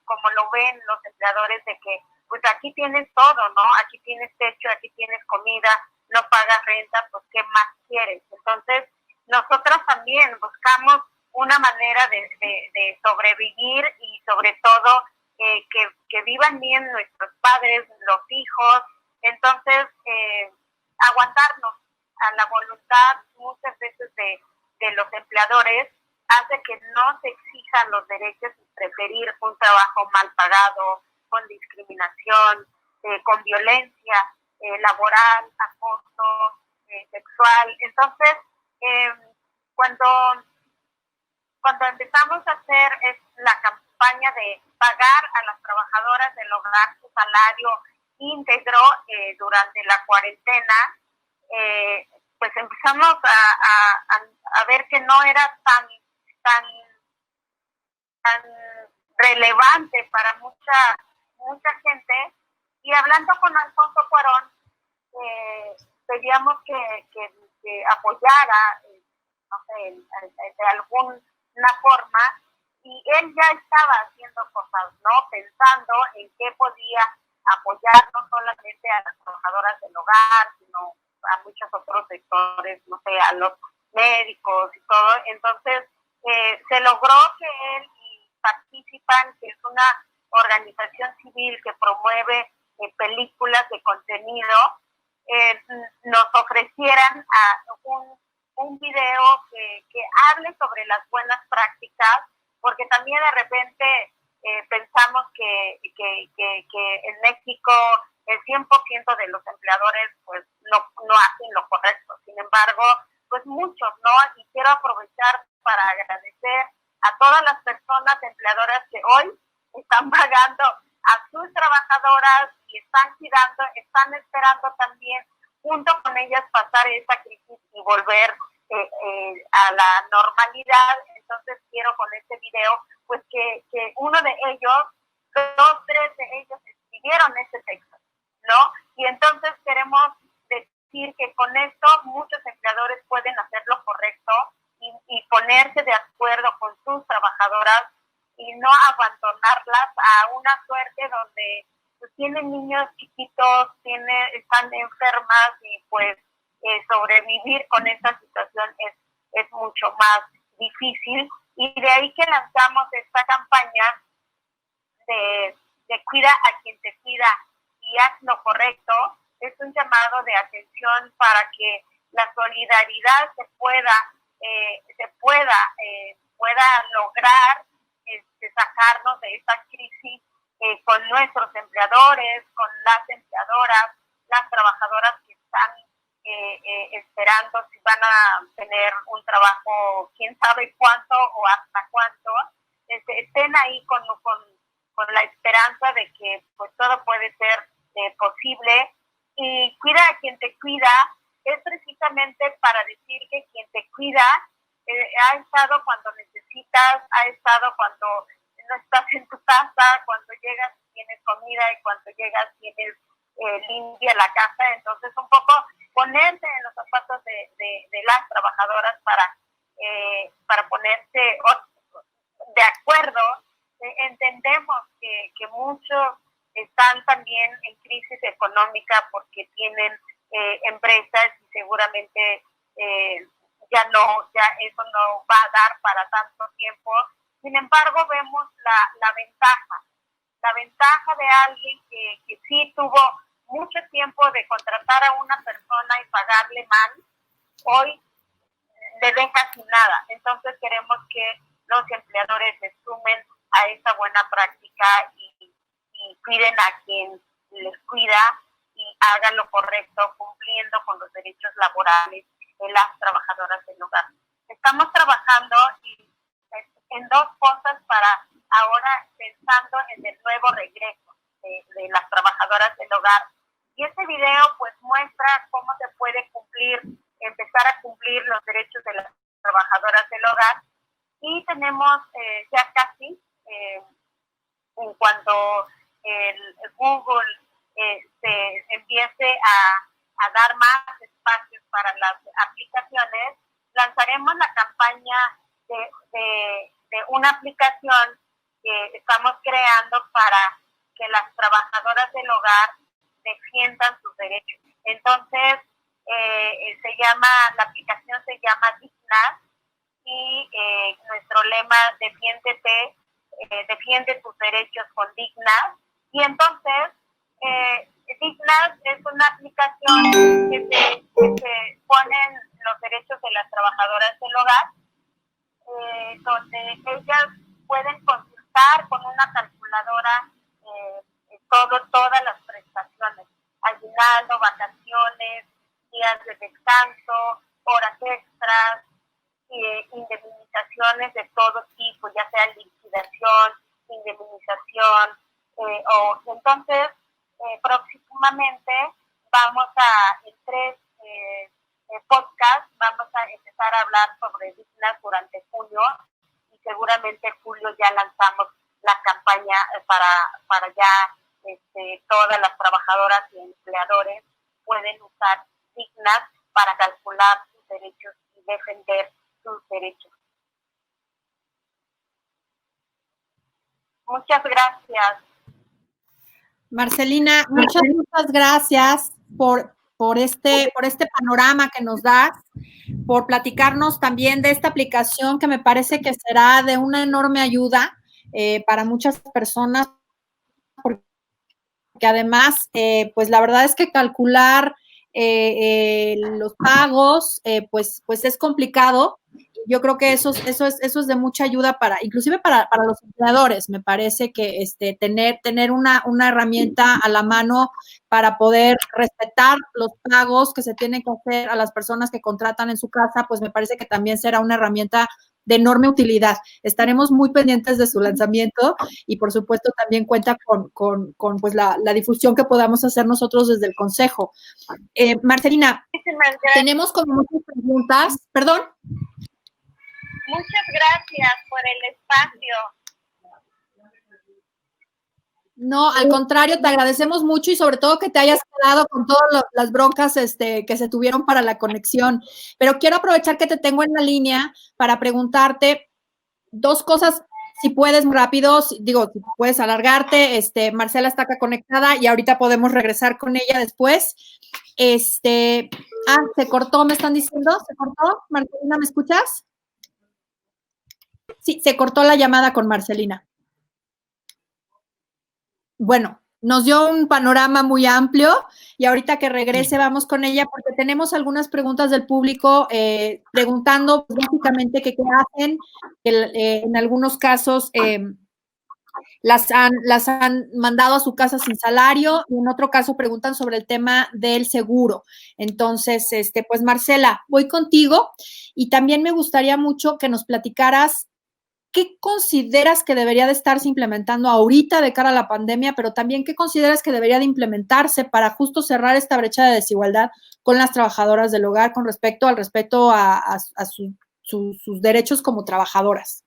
como lo ven los empleadores, de que pues aquí tienes todo, ¿no? Aquí tienes techo, aquí tienes comida, no pagas renta, pues ¿qué más quieres? Entonces, nosotros también buscamos una manera de sobrevivir, y sobre todo que vivan bien nuestros padres, los hijos. Entonces, aguantarnos a la voluntad muchas veces de los empleadores hace que no se exijan los derechos, y preferir un trabajo mal pagado, con discriminación, con violencia laboral, acoso sexual. Entonces, cuando empezamos a hacer la campaña de pagar a las trabajadoras del hogar su salario íntegro durante la cuarentena, pues empezamos a ver que no era tan relevante para mucha gente. Y hablando con Alfonso Cuarón, pedíamos que apoyara, no sé, de alguna forma, y él ya estaba haciendo cosas, ¿no? Pensando en qué podía apoyar no solamente a las trabajadoras del hogar, sino a muchos otros sectores, no sé, a los médicos y todo. Entonces, se logró que él y Participan, que es una organización civil que promueve películas de contenido, nos ofrecieran un video que hable sobre las buenas prácticas, porque también de repente pensamos que en México el 100% de los empleadores pues no hacen lo correcto. Sin embargo, pues muchos, ¿no? Y quiero aprovechar para agradecer a todas las personas empleadoras que hoy están pagando a sus trabajadoras y están cuidando, están esperando también junto con ellas pasar esa crisis y volver a la normalidad. Entonces quiero con este video pues que uno de ellos, 2, 3 de ellos escribieron este texto, ¿no? Y entonces queremos decir que con esto muchos empleadores pueden hacer lo correcto y ponerse de acuerdo con sus trabajadoras y no abandonarlas a una suerte donde pues, tienen niños chiquitos, están enfermas y pues sobrevivir con esta situación es mucho más difícil. Y de ahí que lanzamos esta campaña de cuida a quien te cuida y haz lo correcto. Es un llamado de atención para que la solidaridad pueda lograr sacarnos de esta crisis con nuestros empleadores, con las empleadoras, las trabajadoras que están esperando si van a tener un trabajo, quién sabe cuánto o hasta cuánto, estén ahí con la esperanza de que pues todo puede ser posible. Y cuida a quien te cuida es precisamente para decir que quien te cuida ha estado cuando necesitas, ha estado cuando no estás en tu casa, cuando llegas tienes comida y cuando llegas tienes limpia la casa. Entonces un poco ponerse en los zapatos de las trabajadoras para ponerse de acuerdo. Entendemos que muchos están también en crisis económica porque tienen empresas y seguramente ya eso no va a dar para tanto tiempo. Sin embargo, vemos la ventaja de alguien que sí tuvo mucho tiempo de contratar a una persona y pagarle mal, hoy le deja sin nada. Entonces queremos que los empleadores se sumen a esta buena práctica y cuiden a quien les cuida y hagan lo correcto, cumpliendo con los derechos laborales de las trabajadoras del hogar. Estamos trabajando en 2 cosas para ahora pensando en el nuevo regreso de las trabajadoras del hogar. Y este video pues muestra cómo se puede empezar a cumplir los derechos de las trabajadoras del hogar. Y tenemos ya casi, en cuanto el Google se empiece a dar más espacios para las aplicaciones, lanzaremos la campaña de una aplicación que estamos creando para que las trabajadoras del hogar defiendan sus derechos. Entonces, la aplicación se llama Dignas y nuestro lema defiende tus derechos con Dignas. Y entonces, Dignas es una aplicación que se ponen los derechos de las trabajadoras del hogar, donde ellas pueden consultar con una calculadora todas las prestaciones, aguinaldo, vacaciones, días de descanso, horas extras, indemnizaciones de todo tipo, ya sea liquidación, indemnización, entonces próximamente en 3 podcasts vamos a empezar a hablar sobre Dignas durante junio y seguramente julio ya lanzamos la campaña para ya todas las trabajadoras y empleadores pueden usar Dignas para calcular sus derechos y defender sus derechos. Muchas gracias. Marcelina, muchas gracias por este panorama que nos das, por platicarnos también de esta aplicación que me parece que será de una enorme ayuda para muchas personas, porque además, pues la verdad es que calcular los pagos, pues es complicado. Yo creo que eso es de mucha ayuda inclusive para los empleadores. Me parece que tener una herramienta a la mano para poder respetar los pagos que se tienen que hacer a las personas que contratan en su casa, pues me parece que también será una herramienta de enorme utilidad. Estaremos muy pendientes de su lanzamiento y, por supuesto, también cuenta con pues, la difusión que podamos hacer nosotros desde el Consejo. Marcelina, tenemos como muchas preguntas. Perdón. Muchas gracias por el espacio. No, al contrario, te agradecemos mucho y sobre todo que te hayas quedado con todas las broncas que se tuvieron para la conexión. Pero quiero aprovechar que te tengo en la línea para preguntarte dos cosas, si puedes rápido, digo, si puedes alargarte. Marcela está acá conectada y ahorita podemos regresar con ella después. Se cortó, me están diciendo, ¿se cortó? Marcelina, ¿me escuchas? Sí, se cortó la llamada con Marcelina. Bueno, nos dio un panorama muy amplio y ahorita que regrese vamos con ella porque tenemos algunas preguntas del público preguntando básicamente qué hacen, en algunos casos las han mandado a su casa sin salario y en otro caso preguntan sobre el tema del seguro. Entonces, pues Marcela, voy contigo y también me gustaría mucho que nos platicaras ¿qué consideras que debería de estarse implementando ahorita de cara a la pandemia, pero también qué consideras que debería de implementarse para justo cerrar esta brecha de desigualdad con las trabajadoras del hogar con respecto al respeto a sus derechos como trabajadoras?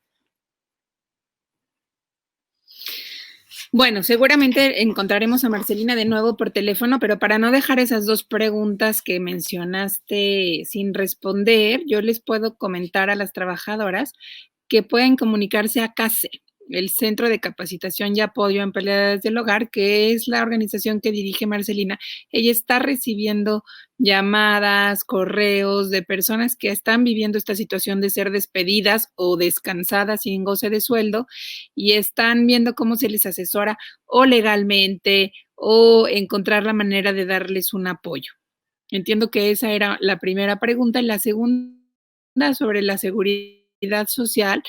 Bueno, seguramente encontraremos a Marcelina de nuevo por teléfono, pero para no dejar esas dos preguntas que mencionaste sin responder, yo les puedo comentar a las trabajadoras que pueden comunicarse a CASE, el Centro de Capacitación y Apoyo a Empleadas del Hogar, que es la organización que dirige Marcelina. Ella está recibiendo llamadas, correos de personas que están viviendo esta situación de ser despedidas o descansadas sin goce de sueldo y están viendo cómo se les asesora o legalmente o encontrar la manera de darles un apoyo. Entiendo que esa era la primera pregunta. Y la segunda, sobre la seguridad social,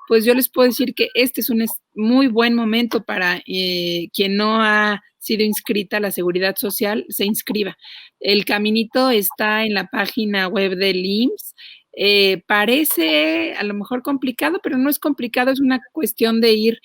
pues yo les puedo decir que este es un muy buen momento para quien no ha sido inscrita a la seguridad social, se inscriba. El caminito está en la página web del IMSS. Parece a lo mejor complicado, pero no es complicado, es una cuestión de ir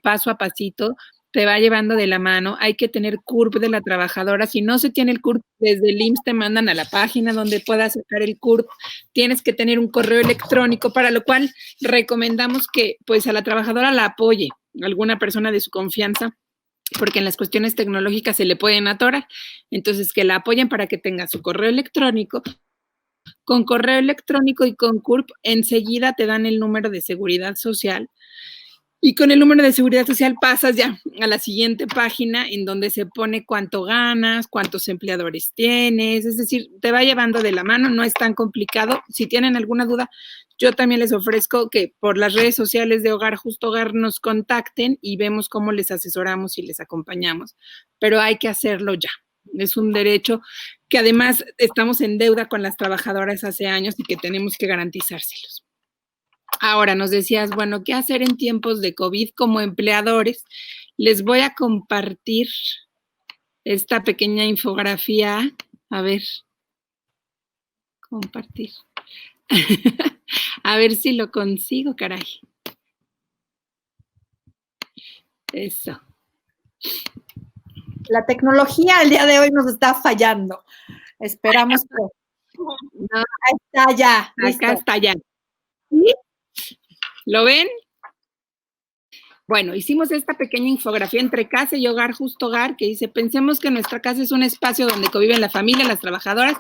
paso a pasito. Te va llevando de la mano, hay que tener CURP de la trabajadora. Si no se tiene el CURP, desde el IMSS te mandan a la página donde puedas sacar el CURP. Tienes que tener un correo electrónico, para lo cual recomendamos que pues a la trabajadora la apoye alguna persona de su confianza, porque en las cuestiones tecnológicas se le pueden atorar. Entonces, que la apoyen para que tenga su correo electrónico. Con correo electrónico y con CURP, enseguida te dan el número de seguridad social. Y con el número de seguridad social pasas ya a la siguiente página en donde se pone cuánto ganas, cuántos empleadores tienes, es decir, te va llevando de la mano, no es tan complicado. Si tienen alguna duda, yo también les ofrezco que por las redes sociales de Hogar Justo Hogar nos contacten y vemos cómo les asesoramos y les acompañamos, pero hay que hacerlo ya. Es un derecho que además estamos en deuda con las trabajadoras hace años y que tenemos que garantizárselos. Ahora nos decías, bueno, ¿qué hacer en tiempos de COVID como empleadores? Les voy a compartir esta pequeña infografía. A ver, compartir. A ver si lo consigo, caray. Eso. La tecnología el día de hoy nos está fallando. Esperamos que... No, ahí está ya. Listo. Acá está ya. ¿Sí? ¿Lo ven? Bueno, hicimos esta pequeña infografía entre casa y Hogar Justo Hogar que dice, pensemos que nuestra casa es un espacio donde conviven la familia, las trabajadoras,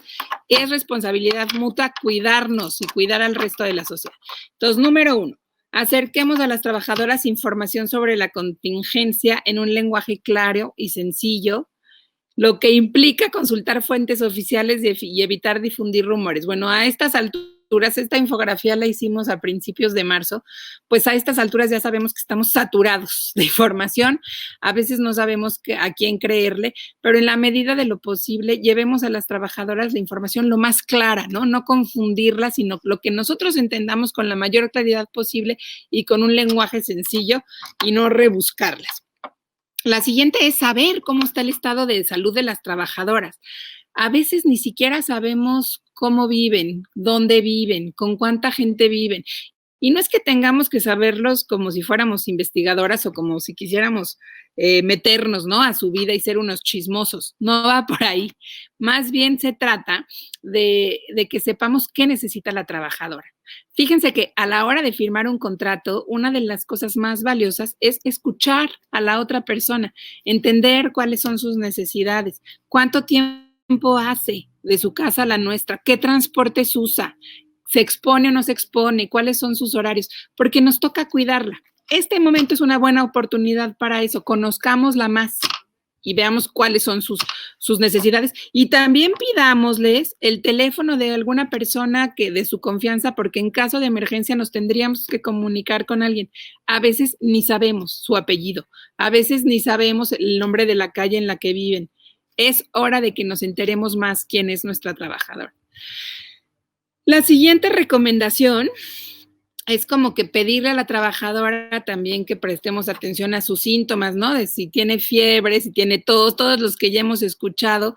es responsabilidad mutua cuidarnos y cuidar al resto de la sociedad. Entonces, número 1, acerquemos a las trabajadoras información sobre la contingencia en un lenguaje claro y sencillo, lo que implica consultar fuentes oficiales y evitar difundir rumores. Bueno, a estas alturas, esta infografía la hicimos a principios de marzo, pues a estas alturas ya sabemos que estamos saturados de información, a veces no sabemos a quién creerle, pero en la medida de lo posible llevemos a las trabajadoras la información lo más clara, ¿no? No confundirla, sino lo que nosotros entendamos con la mayor claridad posible y con un lenguaje sencillo y no rebuscarlas. La siguiente es saber cómo está el estado de salud de las trabajadoras. A veces ni siquiera sabemos cómo viven, dónde viven, con cuánta gente viven. Y no es que tengamos que saberlos como si fuéramos investigadoras o como si quisiéramos meternos, ¿no?, a su vida y ser unos chismosos. No va por ahí. Más bien se trata de que sepamos qué necesita la trabajadora. Fíjense que a la hora de firmar un contrato, una de las cosas más valiosas es escuchar a la otra persona, entender cuáles son sus necesidades, cuánto tiempo hace de su casa a la nuestra, qué transportes usa, se expone o no se expone, cuáles son sus horarios, porque nos toca cuidarla. Este momento es una buena oportunidad para eso, conozcámosla más y veamos cuáles son sus necesidades. Y también pidámosles el teléfono de alguna persona que de su confianza, porque en caso de emergencia nos tendríamos que comunicar con alguien. A veces ni sabemos su apellido, a veces ni sabemos el nombre de la calle en la que viven. Es hora de que nos enteremos más quién es nuestra trabajadora. La siguiente recomendación es como que pedirle a la trabajadora también que prestemos atención a sus síntomas, ¿no? De si tiene fiebre, si tiene tos, todos los que ya hemos escuchado,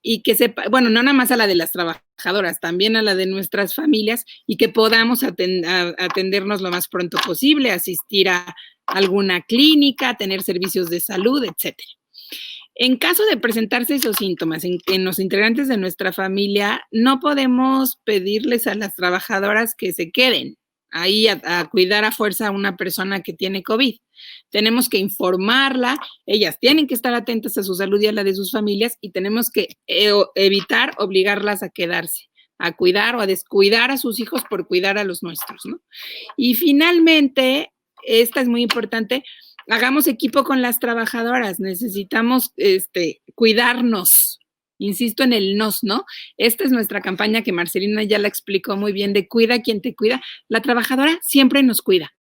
y que sepa, bueno, no nada más a la de las trabajadoras, también a la de nuestras familias, y que podamos atendernos lo más pronto posible, asistir a alguna clínica, tener servicios de salud, etcétera. En caso de presentarse esos síntomas en los integrantes de nuestra familia, no podemos pedirles a las trabajadoras que se queden ahí a cuidar a fuerza a una persona que tiene COVID. Tenemos que informarla, ellas tienen que estar atentas a su salud y a la de sus familias, y tenemos que evitar obligarlas a quedarse, a cuidar o a descuidar a sus hijos por cuidar a los nuestros, ¿no? Y finalmente, esta es muy importante, hagamos equipo con las trabajadoras, necesitamos cuidarnos. Insisto en el nos, ¿no? Esta es nuestra campaña que Marcelina ya la explicó muy bien, de cuida quien te cuida. La trabajadora siempre nos cuida.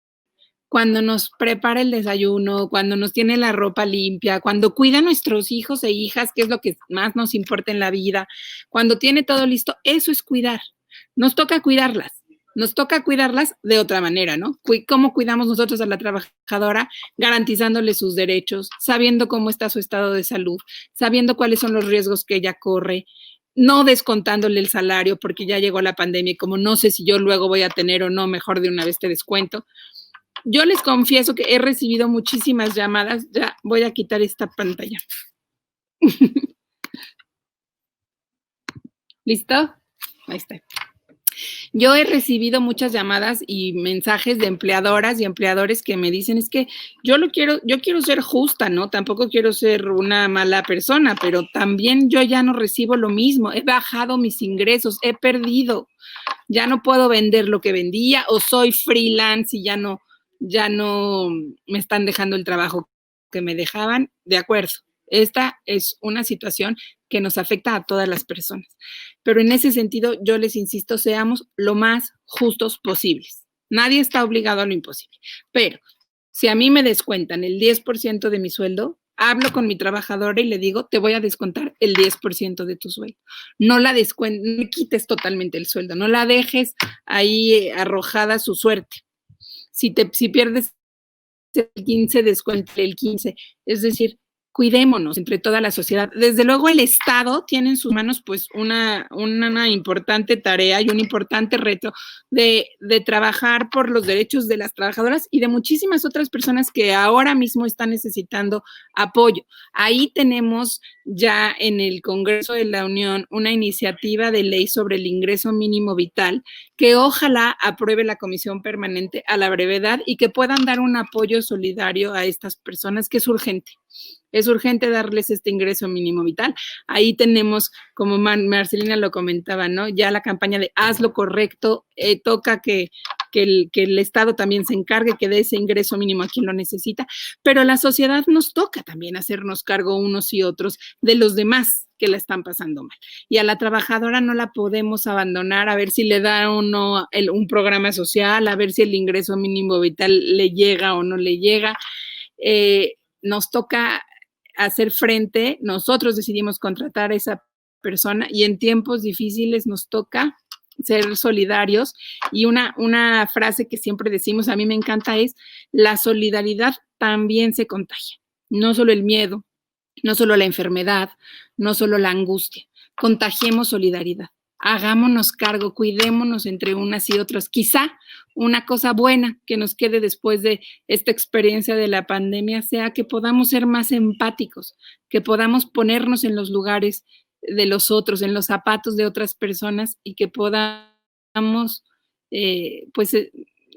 Cuando nos prepara el desayuno, cuando nos tiene la ropa limpia, cuando cuida a nuestros hijos e hijas, que es lo que más nos importa en la vida, cuando tiene todo listo, eso es cuidar. Nos toca cuidarlas. Nos toca cuidarlas de otra manera, ¿no? ¿Cómo cuidamos nosotros a la trabajadora? Garantizándole sus derechos, sabiendo cómo está su estado de salud, sabiendo cuáles son los riesgos que ella corre, no descontándole el salario porque ya llegó la pandemia y como no sé si yo luego voy a tener o no, mejor de una vez te descuento. Yo les confieso que he recibido muchísimas llamadas. Ya voy a quitar esta pantalla. ¿Listo? Ahí está. Yo he recibido muchas llamadas y mensajes de empleadoras y empleadores que me dicen, es que yo quiero ser justa, ¿no? Tampoco quiero ser una mala persona, pero también yo ya no recibo lo mismo. He bajado mis ingresos, he perdido. Ya no puedo vender lo que vendía, o soy freelance y ya no me están dejando el trabajo que me dejaban. De acuerdo. Esta es una situación que nos afecta a todas las personas. Pero en ese sentido, yo les insisto, seamos lo más justos posibles. Nadie está obligado a lo imposible. Pero si a mí me descuentan el 10% de mi sueldo, hablo con mi trabajadora y le digo, te voy a descontar el 10% de tu sueldo. No la descuentes, no le quites totalmente el sueldo, no la dejes ahí arrojada a su suerte. Si pierdes el 15, descuéntale el 15. Es decir, cuidémonos entre toda la sociedad. Desde luego el Estado tiene en sus manos pues una importante tarea y un importante reto de trabajar por los derechos de las trabajadoras y de muchísimas otras personas que ahora mismo están necesitando apoyo. Ahí tenemos ya en el Congreso de la Unión una iniciativa de ley sobre el ingreso mínimo vital que ojalá apruebe la Comisión Permanente a la brevedad y que puedan dar un apoyo solidario a estas personas, que es urgente. Es urgente darles este ingreso mínimo vital. Ahí tenemos, como Marcelina lo comentaba, ¿no? Ya la campaña de haz lo correcto, toca que el Estado también se encargue, que dé ese ingreso mínimo a quien lo necesita, pero la sociedad nos toca también hacernos cargo unos y otros de los demás que la están pasando mal. Y a la trabajadora no la podemos abandonar a ver si le da o no un programa social, a ver si el ingreso mínimo vital le llega o no le llega. Nos toca hacer frente, nosotros decidimos contratar a esa persona y en tiempos difíciles nos toca ser solidarios. Y una frase que siempre decimos, a mí me encanta, es la solidaridad también se contagia. No solo el miedo, no solo la enfermedad, no solo la angustia. Contagiemos solidaridad. hagámonos cargo, cuidémonos entre unas y otras. Quizá una cosa buena que nos quede después de esta experiencia de la pandemia sea que podamos ser más empáticos, que podamos ponernos en los lugares de los otros, en los zapatos de otras personas y que podamos, pues,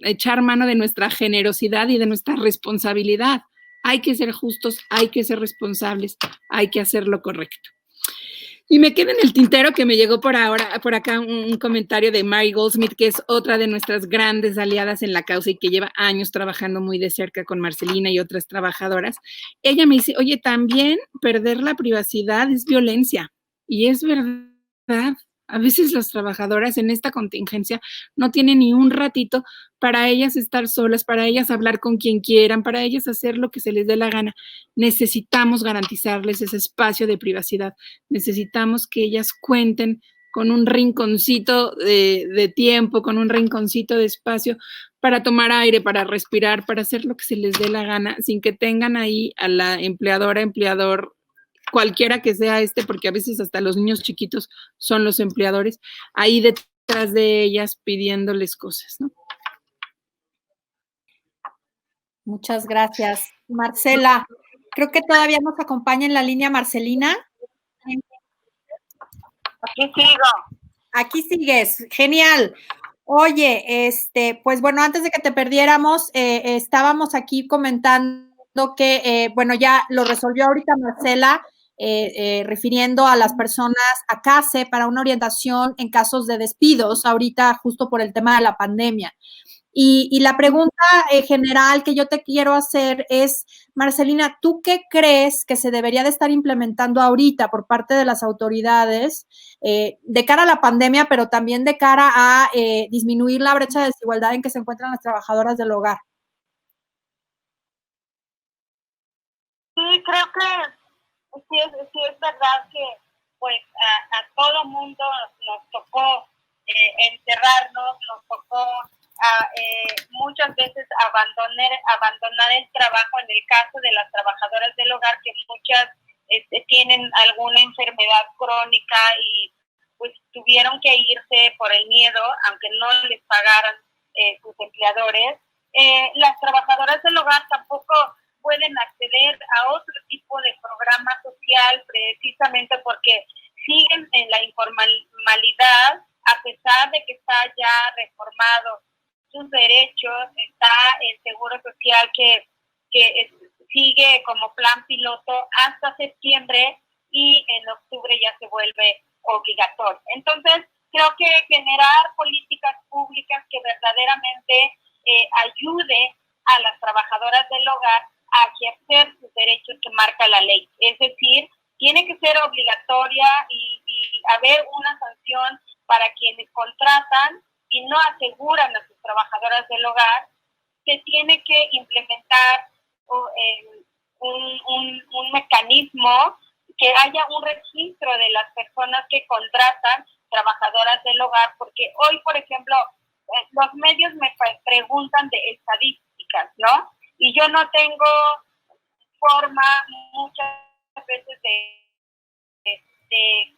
echar mano de nuestra generosidad y de nuestra responsabilidad. Hay que ser justos, hay que ser responsables, hay que hacer lo correcto. Y me queda en el tintero que me llegó por acá un comentario de Mary Goldsmith, que es otra de nuestras grandes aliadas en la causa y que lleva años trabajando muy de cerca con Marcelina y otras trabajadoras. Ella me dice, oye, también perder la privacidad es violencia. Y es verdad. A veces las trabajadoras en esta contingencia no tienen ni un ratito para ellas estar solas, para ellas hablar con quien quieran, para ellas hacer lo que se les dé la gana. Necesitamos garantizarles ese espacio de privacidad. Necesitamos que ellas cuenten con un rinconcito de tiempo, con un rinconcito de espacio para tomar aire, para respirar, para hacer lo que se les dé la gana, sin que tengan ahí a la empleadora, empleador, cualquiera que sea porque a veces hasta los niños chiquitos son los empleadores, ahí detrás de ellas pidiéndoles cosas, ¿no? Muchas gracias. Marcela, creo que todavía nos acompaña en la línea Marcelina. Aquí sigo. Aquí sigues, genial. Oye, pues bueno, antes de que te perdiéramos, estábamos aquí comentando que, bueno, ya lo resolvió ahorita Marcela, refiriendo a las personas a CASE para una orientación en casos de despidos, ahorita justo por el tema de la pandemia. Y la pregunta general que yo te quiero hacer es, Marcelina, ¿tú qué crees que se debería de estar implementando ahorita por parte de las autoridades de cara a la pandemia, pero también de cara a disminuir la brecha de desigualdad en que se encuentran las trabajadoras del hogar? Sí, creo que sí es verdad que pues a todo mundo nos tocó encerrarnos, nos tocó muchas veces abandonar el trabajo en el caso de las trabajadoras del hogar, que muchas tienen alguna enfermedad crónica y pues tuvieron que irse por el miedo, aunque no les pagaran sus empleadores. Las trabajadoras del hogar tampoco pueden acceder a otro tipo de programa social precisamente porque siguen en la informalidad, a pesar de que está ya reformado sus derechos, está el seguro social que sigue como plan piloto hasta septiembre y en octubre ya se vuelve obligatorio. Entonces, creo que generar políticas públicas que verdaderamente ayude a las trabajadoras del hogar a ejercer sus derechos que marca la ley. Es decir, tiene que ser obligatoria y haber una sanción para quienes contratan y no aseguran a sus trabajadoras del hogar. Se tiene que implementar un mecanismo, que haya un registro de las personas que contratan trabajadoras del hogar, porque hoy, por ejemplo, los medios me preguntan de estadísticas, ¿no? Y yo no tengo forma muchas veces de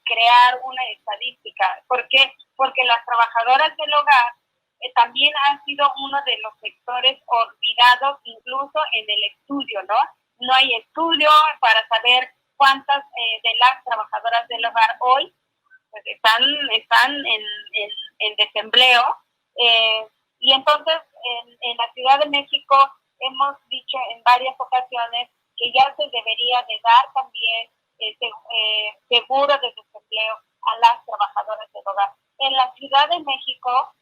crear una estadística. ¿Por qué? Porque las trabajadoras del hogar también han sido uno de los sectores olvidados incluso en el estudio, ¿no? No hay estudio para saber cuántas de las trabajadoras del hogar hoy pues, están en desempleo. Y entonces en la Ciudad de México hemos dicho en varias ocasiones que ya se debería de dar también seguro de desempleo a las trabajadoras del hogar. En la Ciudad de México,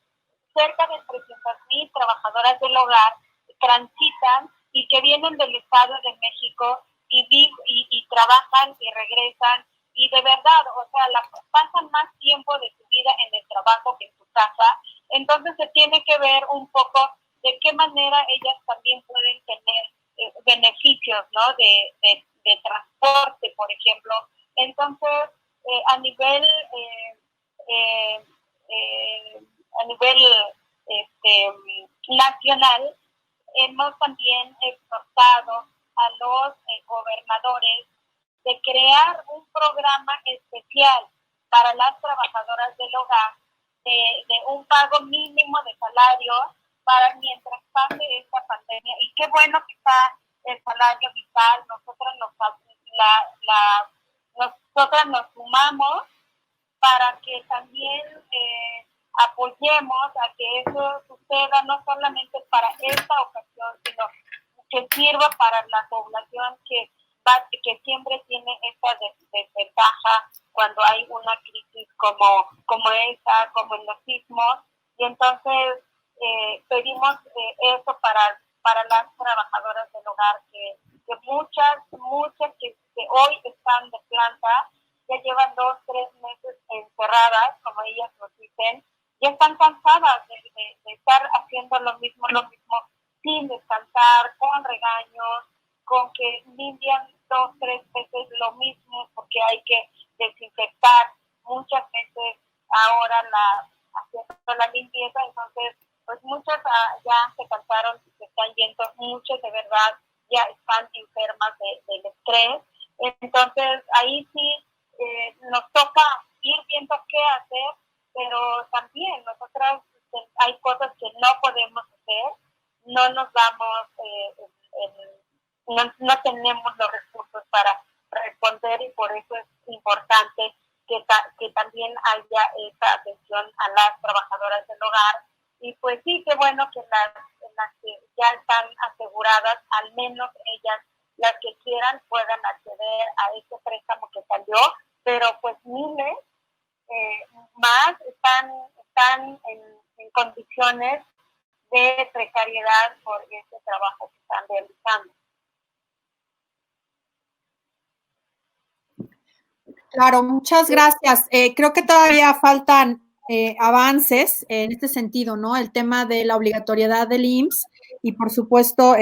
cerca de 300,000 trabajadoras del hogar transitan y que vienen del Estado de México y trabajan y regresan y de verdad, o sea, pasan más tiempo de su vida en el trabajo que en su casa. Entonces se tiene que ver un poco de qué manera ellas también pueden tener beneficios, ¿no? De transporte, por ejemplo. Entonces, a nivel nacional, hemos también exhortado a los gobernadores de crear un programa especial para las trabajadoras del hogar de un pago mínimo de salario para mientras pase esta pandemia. Y qué bueno que está el salario vital. Nosotras nos sumamos para que también apoyemos a que eso suceda, no solamente para esta ocasión, sino que sirva para la población que siempre tiene esta desventaja cuando hay una crisis como esta, como en los sismos. Y entonces pedimos eso para las trabajadoras del hogar, que muchas que hoy están de planta, ya llevan 2, 3 meses encerradas, como ellas nos dicen, ya están cansadas de estar haciendo lo mismo, sin descansar, con regaños, con que limpian 2, 3 veces lo mismo, porque hay que desinfectar muchas veces ahora haciendo la limpieza. Entonces, pues muchas ya se cansaron, se están yendo, muchas de verdad ya están enfermas del estrés. Entonces, ahí sí nos toca ir viendo qué hacer, pero también nosotras hay cosas que no podemos hacer, no nos damos, no tenemos los recursos para responder, y por eso es importante que también haya esa atención a las trabajadoras del hogar. Y pues sí, qué bueno que las que ya están aseguradas, al menos ellas, las que quieran, puedan acceder a este préstamo que salió, pero pues miles más están en condiciones de precariedad por este trabajo que están realizando. Claro, muchas gracias. Creo que todavía faltan avances en este sentido, ¿no? El tema de la obligatoriedad del IMSS y, por supuesto,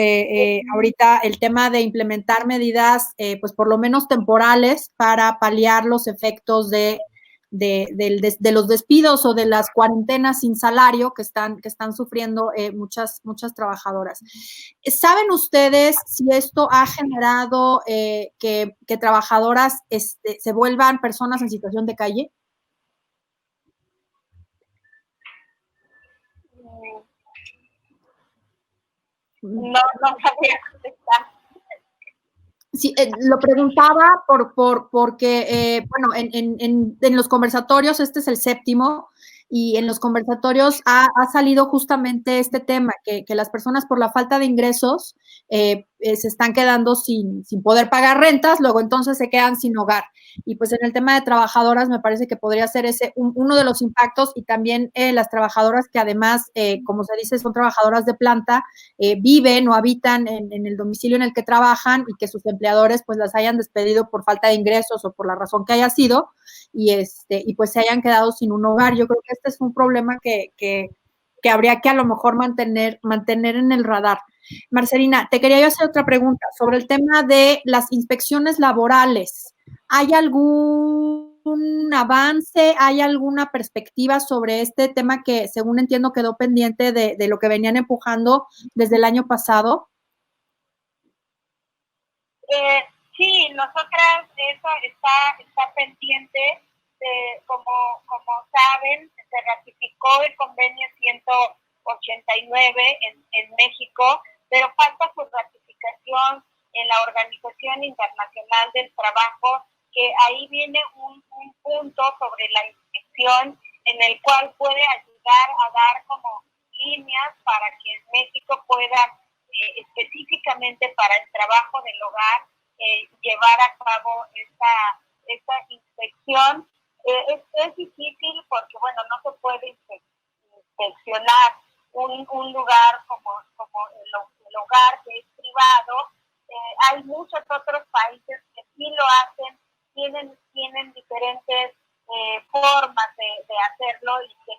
ahorita el tema de implementar medidas, pues por lo menos temporales, para paliar los efectos de los despidos o de las cuarentenas sin salario que están sufriendo muchas trabajadoras. ¿Saben ustedes si esto ha generado que trabajadoras se vuelvan personas en situación de calle? No sabía contestar. Sí, lo preguntaba porque, bueno, en los conversatorios, este es el 7º, y en los conversatorios ha salido justamente este tema, que las personas por la falta de ingresos se están quedando sin poder pagar rentas, luego entonces se quedan sin hogar. Y pues en el tema de trabajadoras me parece que podría ser ese uno de los impactos, y también las trabajadoras que además, como se dice, son trabajadoras de planta, viven o habitan en el domicilio en el que trabajan, y que sus empleadores pues las hayan despedido por falta de ingresos o por la razón que haya sido, y pues se hayan quedado sin un hogar. Yo creo que este es un problema que habría que a lo mejor mantener en el radar. Marcelina, te quería yo hacer otra pregunta sobre el tema de las inspecciones laborales. ¿Hay algún avance, hay alguna perspectiva sobre este tema que, según entiendo, quedó pendiente de lo que venían empujando desde el año pasado? Sí, nosotras eso está pendiente. Como saben, se ratificó el convenio 189 en México, pero falta su ratificación en la Organización Internacional del Trabajo, que ahí viene un punto sobre la inspección en el cual puede ayudar a dar como líneas para que en México pueda específicamente para el trabajo del hogar llevar a cabo esta inspección. Es difícil porque, bueno, no se puede inspeccionar un lugar como el hogar, que es privado. Hay muchos otros países que sí lo hacen, tienen diferentes formas de hacerlo, y que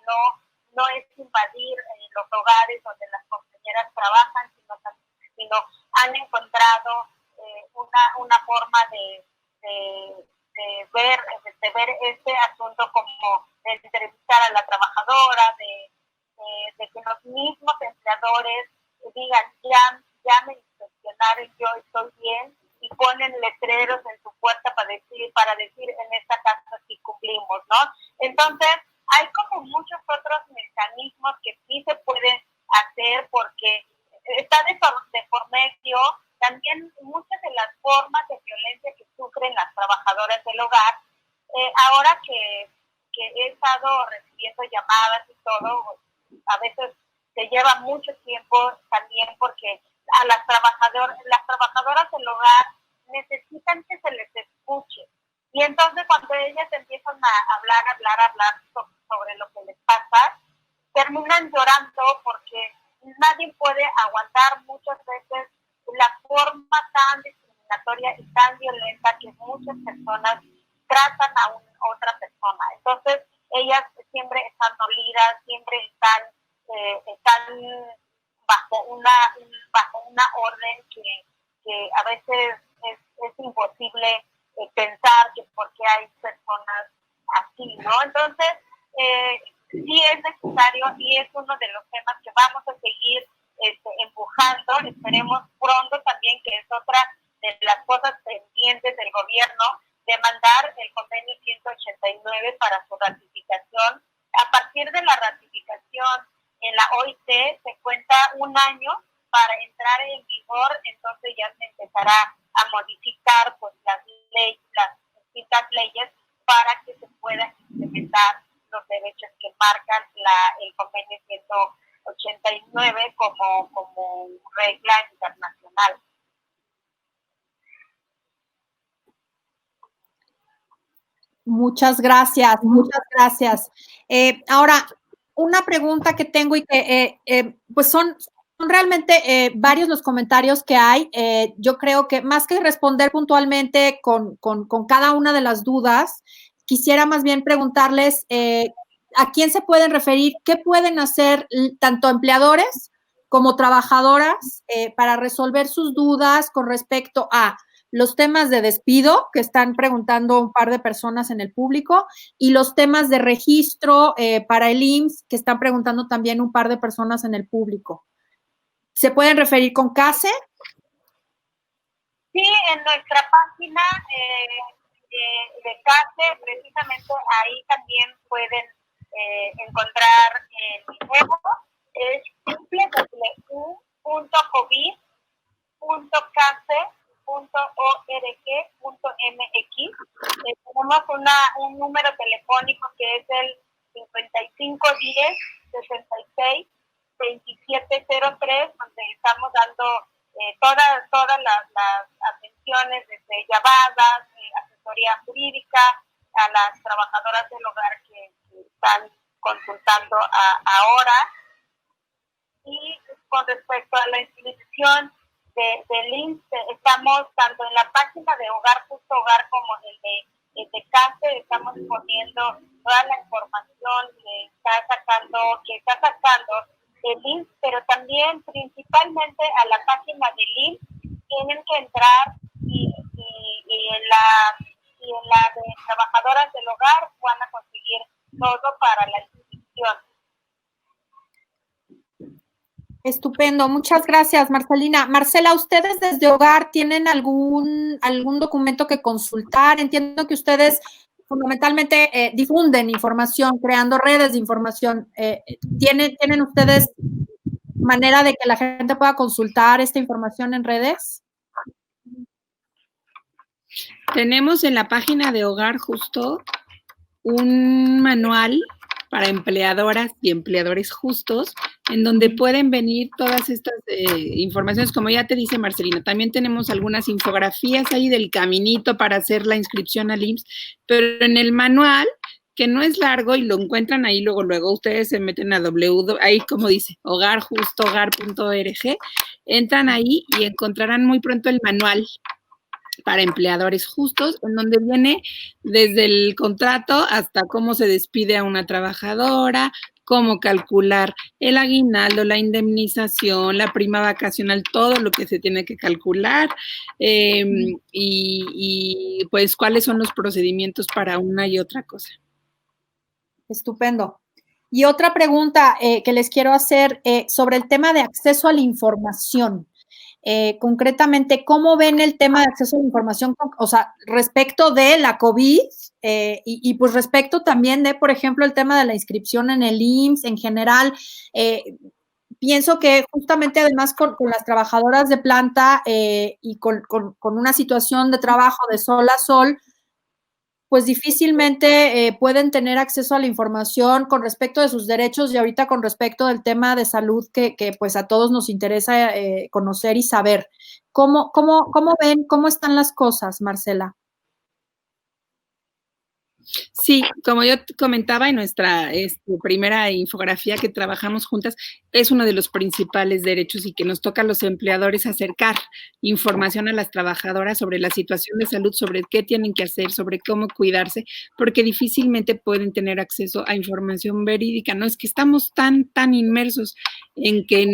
no es invadir los hogares donde las compañeras trabajan, sino han encontrado una forma de ver este asunto, como de entrevistar a la trabajadora, de que los mismos empleadores digan, ya me inspeccionaron, yo estoy bien, y ponen letreros en su puerta para decir en esta casa sí cumplí cumplimos, ¿no? Entonces, hay como muchos otros mecanismos que sí se pueden hacer porque está de por medio también muchas de las formas de violencia que sufren las trabajadoras del hogar. Ahora que he estado recibiendo llamadas y todo, a veces se lleva mucho tiempo también porque a las trabajadoras del hogar necesitan que se les escuche. Y entonces cuando ellas empiezan a hablar sobre lo que les pasa, terminan llorando porque nadie puede aguantar muchas veces la forma tan discriminatoria y tan violenta que muchas personas tratan a otra persona. Entonces, ellas siempre están dolidas, siempre están bajo una orden que a veces es imposible pensar que por qué hay personas así, ¿no? Entonces, sí es necesario y es uno de los temas que vamos a seguir empujando. Esperemos pronto también, que es otra de las cosas pendientes del gobierno, de mandar el convenio 189 para su ratificación. A partir de la ratificación en la OIT se cuenta un año para entrar en vigor, entonces ya se empezará a modificar pues las distintas leyes para que se puedan implementar los derechos que marcan el convenio 189 como regla internacional. Muchas gracias, muchas gracias. Ahora, una pregunta que tengo y que pues son realmente varios los comentarios que hay. Yo creo que más que responder puntualmente con cada una de las dudas, quisiera más bien preguntarles a quién se pueden referir, qué pueden hacer tanto empleadores como trabajadoras para resolver sus dudas con respecto a los temas de despido, que están preguntando un par de personas en el público, y los temas de registro para el IMSS, que están preguntando también un par de personas en el público. ¿Se pueden referir con CASE? Sí, en nuestra página de CASE, precisamente ahí también pueden encontrar el video. Es www.covid.case.org.mx. Tenemos un número telefónico que es el 5510 66 2703, donde estamos dando todas las atenciones, desde llamadas, asesoría jurídica, a las trabajadoras del hogar que están consultando ahora. Y con respecto a la inscripción del IMSS, estamos tanto en la página de Hogar Justo Hogar como el de CASE, estamos poniendo toda la información que está sacando el IMSS, pero también principalmente a la página del IMSS tienen que entrar y en la de trabajadoras del hogar van a conseguir todo para la inscripción. Estupendo, muchas gracias, Marcelina. Marcela, ¿ustedes desde Hogar tienen algún documento que consultar? Entiendo que ustedes fundamentalmente difunden información, creando redes de información. ¿Tienen ustedes manera de que la gente pueda consultar esta información en redes? Tenemos en la página de Hogar Justo un manual para empleadoras y empleadores justos, en donde pueden venir todas estas informaciones, como ya te dice Marcelina. También tenemos algunas infografías ahí del caminito para hacer la inscripción al IMSS, pero en el manual, que no es largo y lo encuentran ahí luego ustedes se meten a ahí como dice, hogarjustohogar.org, entran ahí y encontrarán muy pronto el manual para empleadores justos, en donde viene desde el contrato hasta cómo se despide a una trabajadora, cómo calcular el aguinaldo, la indemnización, la prima vacacional, todo lo que se tiene que calcular, y pues cuáles son los procedimientos para una y otra cosa. Estupendo. Y otra pregunta que les quiero hacer sobre el tema de acceso a la información. Concretamente, ¿cómo ven el tema de acceso a la información, o sea, respecto de la COVID Pues respecto también de, por ejemplo, el tema de la inscripción en el IMSS en general, pienso que justamente además con las trabajadoras de planta y con una situación de trabajo de sol a sol, pues difícilmente pueden tener acceso a la información con respecto de sus derechos y ahorita con respecto del tema de salud que pues a todos nos interesa conocer y saber. ¿Cómo ven, cómo están las cosas, Marcela? Sí, como yo comentaba en nuestra primera infografía que trabajamos juntas, es uno de los principales derechos y que nos toca a los empleadores acercar información a las trabajadoras sobre la situación de salud, sobre qué tienen que hacer, sobre cómo cuidarse, porque difícilmente pueden tener acceso a información verídica. No es que estamos tan inmersos en que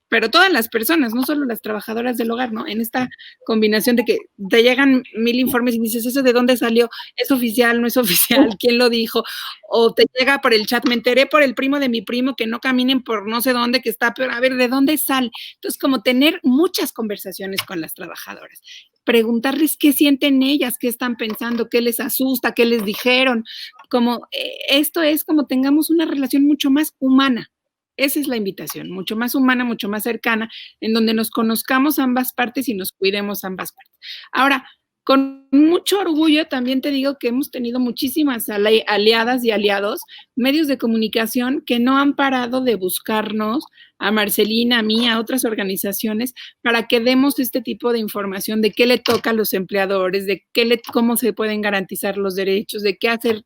pero todas las personas, no solo las trabajadoras del hogar, ¿no? En esta combinación de que te llegan 1000 informes y dices, ¿eso de dónde salió? ¿Es oficial? ¿No es oficial? ¿Quién lo dijo? O te llega por el chat, me enteré por el primo de mi primo que no caminen por no sé dónde, que está peor. A ver, ¿de dónde sale? Entonces, como tener muchas conversaciones con las trabajadoras, preguntarles qué sienten ellas, qué están pensando, qué les asusta, qué les dijeron. Como esto es como tengamos una relación mucho más humana. Esa es la invitación, mucho más humana, mucho más cercana, en donde nos conozcamos ambas partes y nos cuidemos ambas partes. Ahora, con mucho orgullo también te digo que hemos tenido muchísimas aliadas y aliados, medios de comunicación que no han parado de buscarnos, a Marcelina, a mí, a otras organizaciones, para que demos este tipo de información de qué le toca a los empleadores, de cómo se pueden garantizar los derechos, de qué hacer,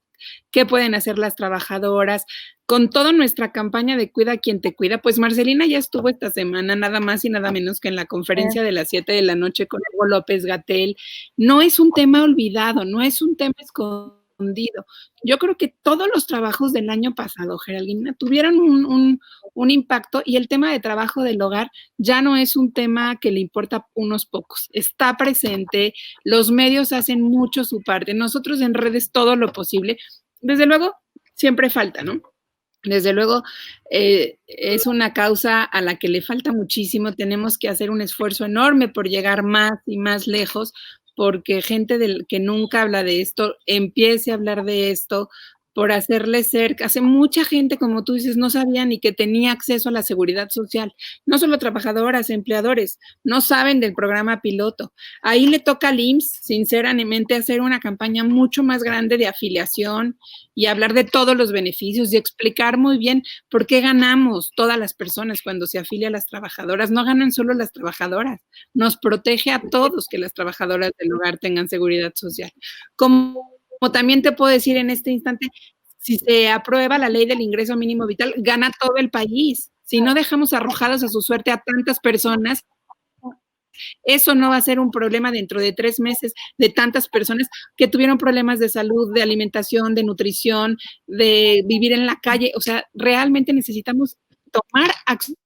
qué pueden hacer las trabajadoras. Con toda nuestra campaña de Cuida a quien te cuida, pues Marcelina ya estuvo esta semana nada más y nada menos que en la conferencia de las 7 de la noche con Hugo López-Gatell. No es un tema olvidado, no es un tema escondido. Yo creo que todos los trabajos del año pasado, Geraldina, tuvieron un impacto y el tema de trabajo del hogar ya no es un tema que le importa a unos pocos. Está presente, los medios hacen mucho su parte, nosotros en redes todo lo posible. Desde luego, siempre falta, ¿no? Desde luego, es una causa a la que le falta muchísimo. Tenemos que hacer un esfuerzo enorme por llegar más y más lejos, porque gente que nunca habla de esto, empiece a hablar de esto, por hacerle cerca. Hace mucha gente, como tú dices, no sabía ni que tenía acceso a la seguridad social. No solo trabajadoras, empleadores, no saben del programa piloto. Ahí le toca al IMSS, sinceramente, hacer una campaña mucho más grande de afiliación y hablar de todos los beneficios y explicar muy bien por qué ganamos todas las personas cuando se afilia a las trabajadoras. No ganan solo las trabajadoras, nos protege a todos que las trabajadoras del hogar tengan seguridad social. Como también te puedo decir en este instante, si se aprueba la ley del ingreso mínimo vital, gana todo el país. Si no dejamos arrojados a su suerte a tantas personas, eso no va a ser un problema dentro de 3 meses de tantas personas que tuvieron problemas de salud, de alimentación, de nutrición, de vivir en la calle. O sea, realmente necesitamos tomar acción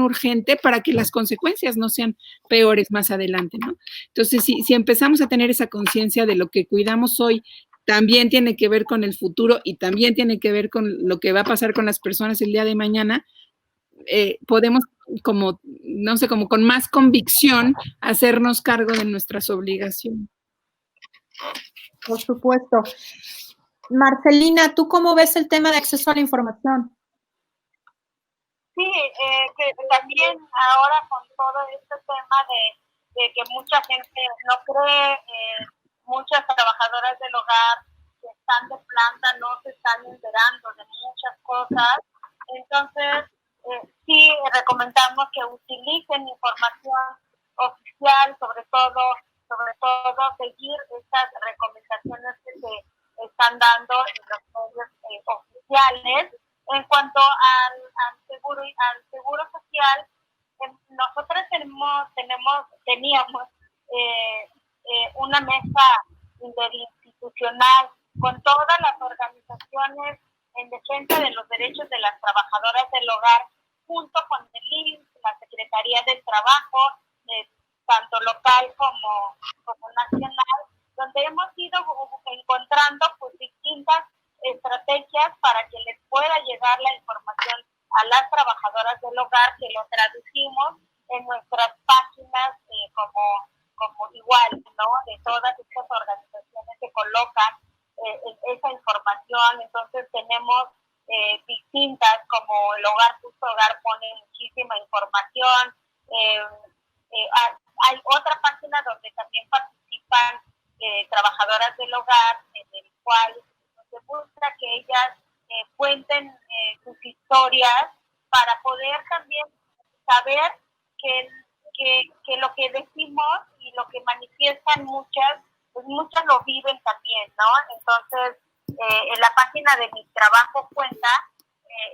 urgente para que las consecuencias no sean peores más adelante, ¿no? Entonces, si empezamos a tener esa conciencia de lo que cuidamos hoy, también tiene que ver con el futuro y también tiene que ver con lo que va a pasar con las personas el día de mañana, podemos como, no sé, como con más convicción hacernos cargo de nuestras obligaciones. Por supuesto. Marcelina, ¿tú cómo ves el tema de acceso a la información? Sí, que también ahora con todo este tema de que mucha gente no cree, muchas trabajadoras del hogar que están de planta no se están enterando de muchas cosas. Entonces, sí recomendamos que utilicen información oficial, sobre todo seguir estas recomendaciones que se están dando en los medios oficiales. En cuanto al seguro social, nosotros teníamos una mesa interinstitucional con todas las organizaciones en defensa de los derechos de las trabajadoras del hogar, junto con el IMSS, la Secretaría del Trabajo, tanto local como nacional, donde hemos ido encontrando pues distintas estrategias para que les pueda llegar la información a las trabajadoras del hogar, que lo traducimos en nuestras páginas como igual, ¿no? De todas estas organizaciones que colocan esa información. Entonces tenemos distintas, como el Hogar Justo Hogar pone muchísima información. Hay otra página donde también participan trabajadoras del hogar, en el cual se busca que ellas cuenten sus historias para poder también saber que lo que decimos y lo que manifiestan muchas, pues muchas lo viven también, ¿no? Entonces, en la página de Mi Trabajo Cuenta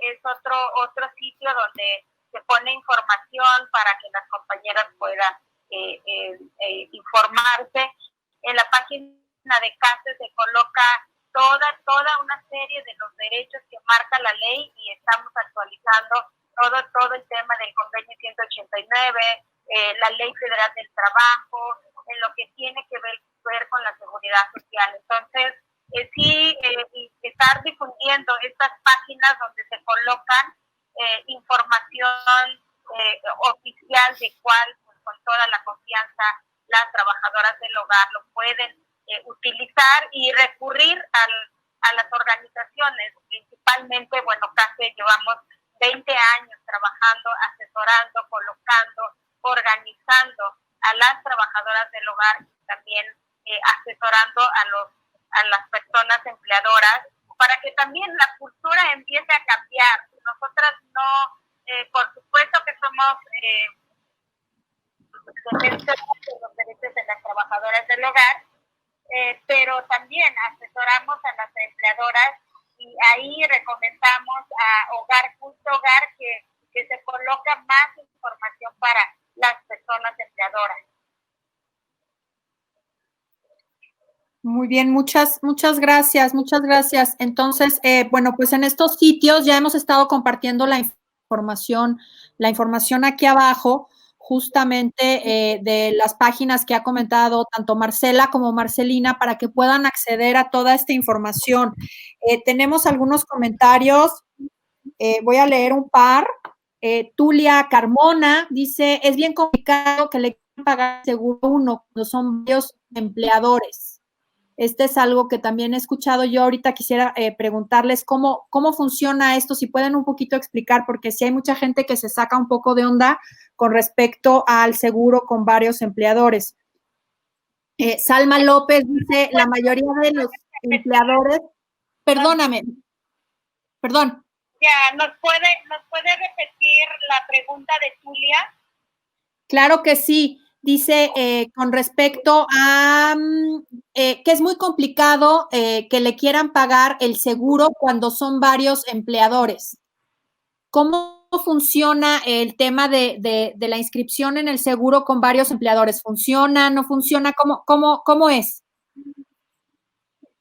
es otro sitio donde se pone información para que las compañeras puedan informarse. En la página de CASE se coloca toda una serie de los derechos que marca la ley, y estamos actualizando todo el tema del convenio 189, la Ley Federal del Trabajo, en lo que tiene que ver con la seguridad social. Entonces, sí, estar difundiendo estas páginas donde se colocan información oficial, de cual, pues, con toda la confianza, las trabajadoras del hogar lo pueden utilizar y recurrir a las organizaciones. Principalmente, bueno, casi llevamos 20 años trabajando, asesorando, colocando, organizando a las trabajadoras del hogar, y también asesorando a las personas empleadoras, para que también la cultura empiece a cambiar. Nosotras no, por supuesto que somos defensoras de los derechos de las trabajadoras del hogar, pero también asesoramos a las empleadoras, y ahí recomendamos a Hogar Justo Hogar que se coloca más información para las personas empleadoras. Muy bien, muchas gracias, muchas gracias. Entonces, bueno, pues en estos sitios ya hemos estado compartiendo la información aquí abajo, justamente de las páginas que ha comentado tanto Marcela como Marcelina, para que puedan acceder a toda esta información. Tenemos algunos comentarios, voy a leer un par. Tulia Carmona dice, es bien complicado que le quieran pagar seguro uno cuando son varios empleadores. Este es algo que también he escuchado yo. Ahorita quisiera preguntarles cómo funciona esto, si pueden un poquito explicar, porque sí hay mucha gente que se saca un poco de onda con respecto al seguro con varios empleadores. Salma López dice, la mayoría de los empleadores, perdóname, perdón. Ya, ¿nos puede repetir la pregunta de Tulia? Claro que sí. Dice, con respecto a que es muy complicado que le quieran pagar el seguro cuando son varios empleadores. ¿Cómo funciona el tema de la inscripción en el seguro con varios empleadores? ¿Funciona, no funciona? ¿Cómo es?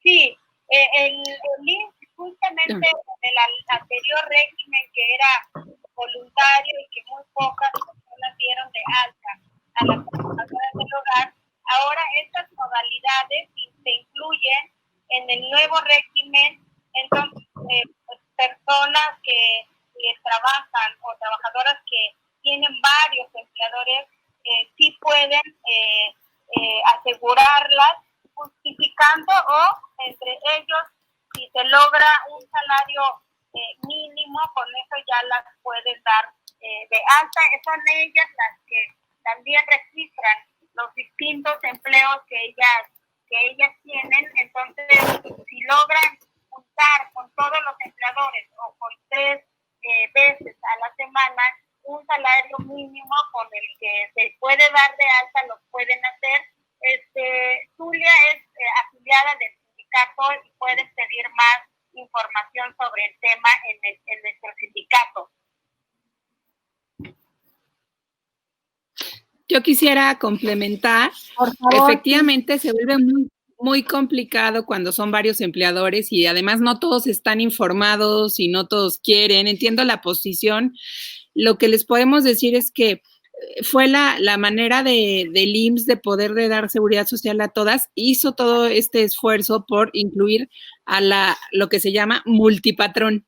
Sí, el IMSS, justamente en el anterior régimen, que era voluntario y que muy pocas personas dieron de alta a las trabajadoras del hogar, ahora estas modalidades se incluyen en el nuevo régimen. Entonces, personas que trabajan, o trabajadoras que tienen varios empleadores, sí pueden asegurarlas, justificando, o entre ellos, si se logra un salario mínimo, con eso ya las pueden dar de alta. Son ellas las que también registran los distintos empleos que ellas tienen. Entonces, si logran juntar con todos los empleadores, o con 3 veces a la semana, un salario mínimo con el que se puede dar de alta, lo pueden hacer. Tulia es afiliada del sindicato, y puedes pedir más información sobre el tema en nuestro sindicato. Yo quisiera complementar. Por favor. Efectivamente, se vuelve muy complicado cuando son varios empleadores, y además no todos están informados y no todos quieren. Entiendo la posición. Lo que les podemos decir es que fue la manera del IMSS de poder dar seguridad social a todas. Hizo todo este esfuerzo por incluir a lo que se llama multipatrón.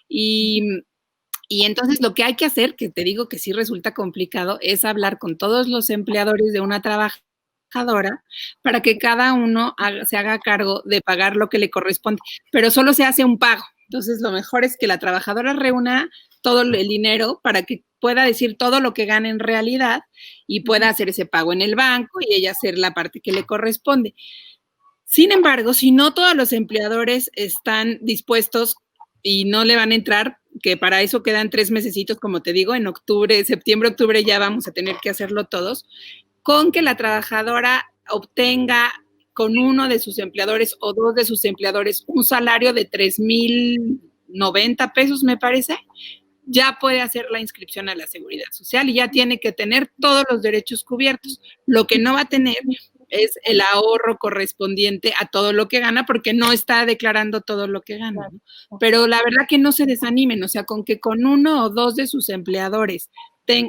Y entonces lo que hay que hacer, que te digo que sí resulta complicado, es hablar con todos los empleadores de una trabajadora trabajadora para que cada uno se haga cargo de pagar lo que le corresponde, pero solo se hace un pago. Entonces, lo mejor es que la trabajadora reúna todo el dinero para que pueda decir todo lo que gana en realidad y pueda hacer ese pago en el banco y ella hacer la parte que le corresponde. Sin embargo, si no todos los empleadores están dispuestos y no le van a entrar, que para eso quedan 3 mesecitos, como te digo, en octubre, septiembre, octubre ya vamos a tener que hacerlo todos, con que la trabajadora obtenga con uno de sus empleadores o 2 de sus empleadores un salario de 3,090 pesos, me parece, ya puede hacer la inscripción a la Seguridad Social y ya tiene que tener todos los derechos cubiertos. Lo que no va a tener es el ahorro correspondiente a todo lo que gana, porque no está declarando todo lo que gana, ¿no? Pero la verdad que no se desanimen, o sea, con que con 1 o 2 de sus empleadores,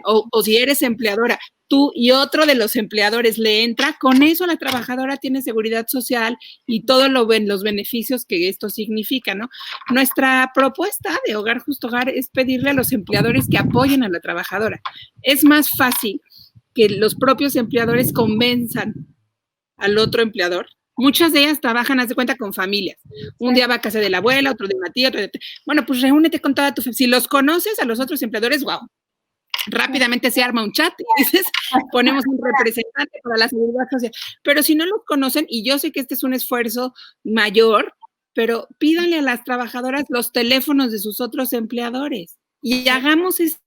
o si eres empleadora, tú y otro de los empleadores le entra, con eso la trabajadora tiene seguridad social y todos los beneficios que esto significa, ¿no? Nuestra propuesta de Hogar Justo Hogar es pedirle a los empleadores que apoyen a la trabajadora. Es más fácil que los propios empleadores convenzan al otro empleador. Muchas de ellas trabajan, haz de cuenta, con familias. Un día va a casa de la abuela, otro de una tía, otro de... Bueno, pues reúnete con toda tu familia. Si los conoces a los otros empleadores, wow, rápidamente se arma un chat y dices, ponemos un representante para la seguridad social. Pero si no los conocen, y yo sé que este es un esfuerzo mayor, pero pídanle a las trabajadoras los teléfonos de sus otros empleadores y hagamos esa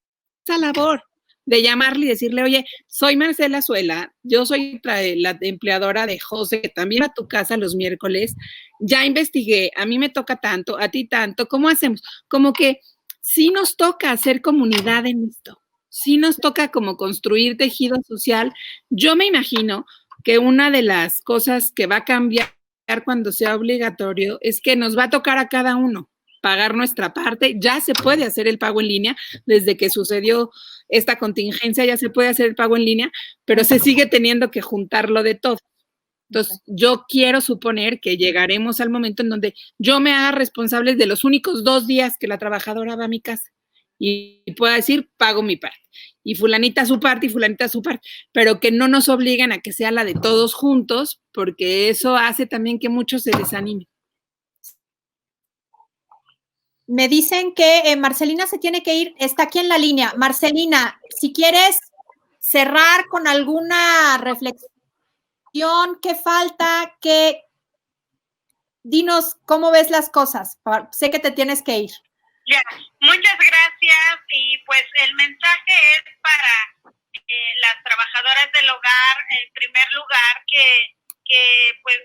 labor de llamarle y decirle, oye, soy Marcela Suela, yo soy la empleadora de José, que también va a tu casa los miércoles, ya investigué, a mí me toca tanto, a ti tanto, ¿cómo hacemos? Como que sí nos toca hacer comunidad en esto, sí nos toca como construir tejido social. Yo me imagino que una de las cosas que va a cambiar cuando sea obligatorio es que nos va a tocar a cada uno pagar nuestra parte. Ya se puede hacer el pago en línea, desde que sucedió esta contingencia ya se puede hacer el pago en línea, pero se sigue teniendo que juntarlo de todo. Entonces, yo quiero suponer que llegaremos al momento en donde yo me haga responsable de los únicos 2 días que la trabajadora va a mi casa y pueda decir, pago mi parte. Y fulanita su parte y fulanita su parte, pero que no nos obliguen a que sea la de todos juntos, porque eso hace también que muchos se desanimen. Me dicen que Marcelina se tiene que ir, está aquí en la línea. Marcelina, si quieres cerrar con alguna reflexión, ¿qué falta? Dinos cómo ves las cosas. Sé que te tienes que ir. Ya, muchas gracias y pues el mensaje es para las trabajadoras del hogar, en primer lugar, que pues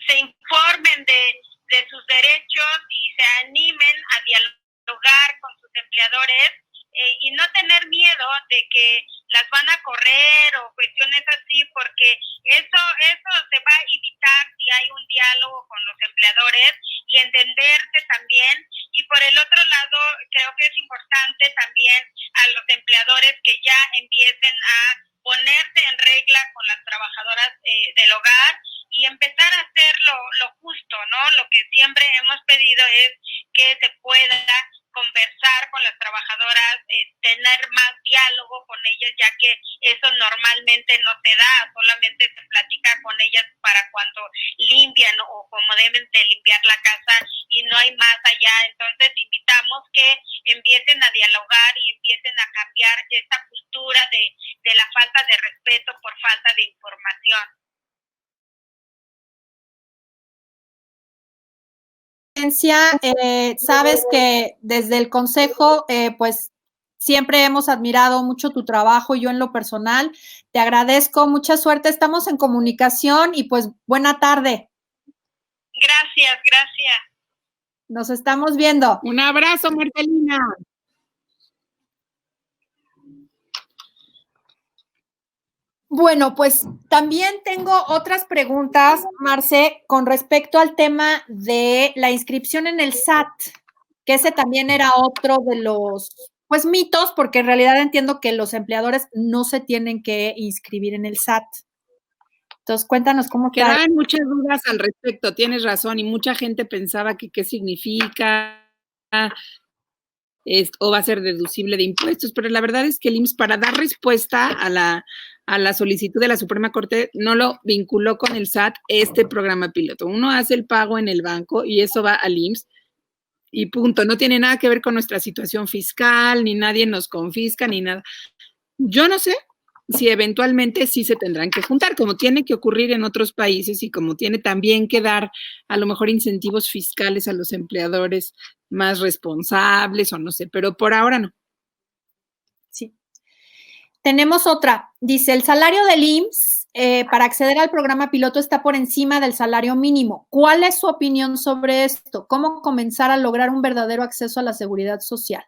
se informen de sus derechos y se animen a dialogar con sus empleadores y no tener miedo de que las van a correr o cuestiones así, porque eso se va a evitar si hay un diálogo con los empleadores y entenderse también. Y por el otro lado, creo que es importante también a los empleadores que ya empiecen a ponerse en regla con las trabajadoras del hogar y empezar a hacer lo justo, ¿no? Lo que siempre hemos pedido es que se pueda conversar con las trabajadoras, tener más diálogo con ellas, ya que eso normalmente no se da, solamente se platica con ellas para cuando limpian o como deben de limpiar la casa y no hay más allá. Entonces invitamos que empiecen a dialogar y empiecen a cambiar esta cultura de la falta de respeto por falta de información. Sabes que desde el consejo, pues siempre hemos admirado mucho tu trabajo, yo en lo personal. Te agradezco, mucha suerte, estamos en comunicación y pues buena tarde. Gracias. Nos estamos viendo. Un abrazo, Marcelina. Bueno, pues también tengo otras preguntas, Marce, con respecto al tema de la inscripción en el SAT, que ese también era otro de los, pues, mitos, porque en realidad entiendo que los empleadores no se tienen que inscribir en el SAT. Entonces, cuéntanos cómo está. Quedaban muchas dudas al respecto, tienes razón, y mucha gente pensaba que qué significa, o va a ser deducible de impuestos, pero la verdad es que el IMSS, para dar respuesta a a la solicitud de la Suprema Corte, no lo vinculó con el SAT este programa piloto. Uno hace el pago en el banco y eso va al IMSS y punto. No tiene nada que ver con nuestra situación fiscal, ni nadie nos confisca, ni nada. Yo no sé si eventualmente sí se tendrán que juntar, como tiene que ocurrir en otros países y como tiene también que dar a lo mejor incentivos fiscales a los empleadores más responsables o no sé, pero por ahora no. Sí. Tenemos otra. Dice, el salario del IMSS para acceder al programa piloto está por encima del salario mínimo. ¿Cuál es su opinión sobre esto? ¿Cómo comenzar a lograr un verdadero acceso a la seguridad social?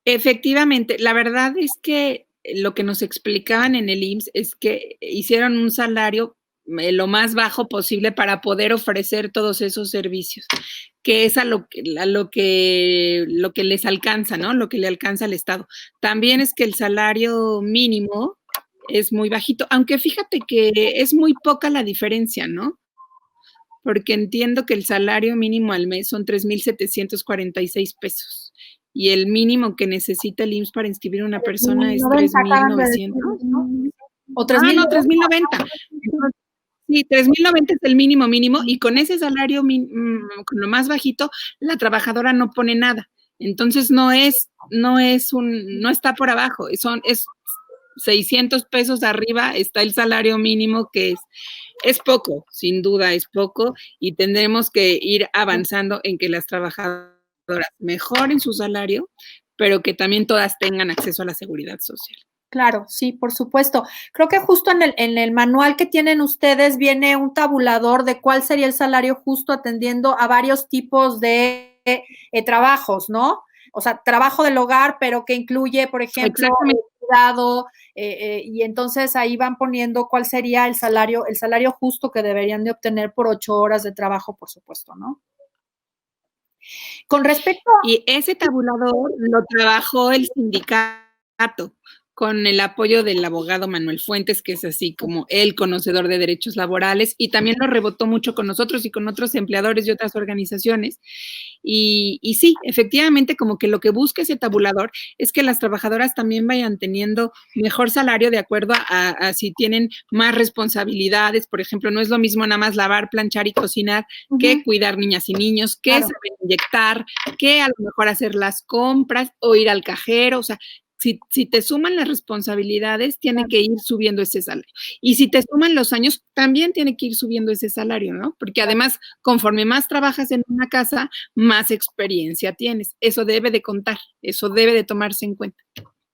Efectivamente, la verdad es que lo que nos explicaban en el IMSS es que hicieron un salario lo más bajo posible para poder ofrecer todos esos servicios, que es a lo que les alcanza, ¿no? Lo que le alcanza al Estado. También es que el salario mínimo es muy bajito, aunque fíjate que es muy poca la diferencia, ¿no? Porque entiendo que el salario mínimo al mes son 3,746 pesos y el mínimo que necesita el IMSS para inscribir a una persona es 3,900. ¿O 3,000? No, 3,090. Sí, 3,090 es el mínimo y con ese salario con lo más bajito, la trabajadora no pone nada. Entonces no está por abajo, es 600 pesos arriba está el salario mínimo, que es poco, sin duda es poco, y tendremos que ir avanzando en que las trabajadoras mejoren su salario, pero que también todas tengan acceso a la seguridad social. Claro, sí, por supuesto. Creo que justo en el manual que tienen ustedes viene un tabulador de cuál sería el salario justo atendiendo a varios tipos de trabajos, ¿no? O sea, trabajo del hogar, pero que incluye, por ejemplo, el cuidado, y entonces ahí van poniendo cuál sería el salario justo que deberían de obtener por 8 horas de trabajo, por supuesto, ¿no? Con respecto a... Y ese tabulador lo trabajó el sindicato con el apoyo del abogado Manuel Fuentes, que es así como el conocedor de derechos laborales, y también lo rebotó mucho con nosotros y con otros empleadores de otras organizaciones. Y sí, efectivamente, como que lo que busca ese tabulador es que las trabajadoras también vayan teniendo mejor salario de acuerdo a si tienen más responsabilidades. Por ejemplo, no es lo mismo nada más lavar, planchar y cocinar que cuidar niñas y niños, que saber inyectar, que a lo mejor hacer las compras o ir al cajero. O sea, si te suman las responsabilidades, tiene que ir subiendo ese salario. Y si te suman los años, también tiene que ir subiendo ese salario, ¿no? Porque además, conforme más trabajas en una casa, más experiencia tienes. Eso debe de contar, eso debe de tomarse en cuenta.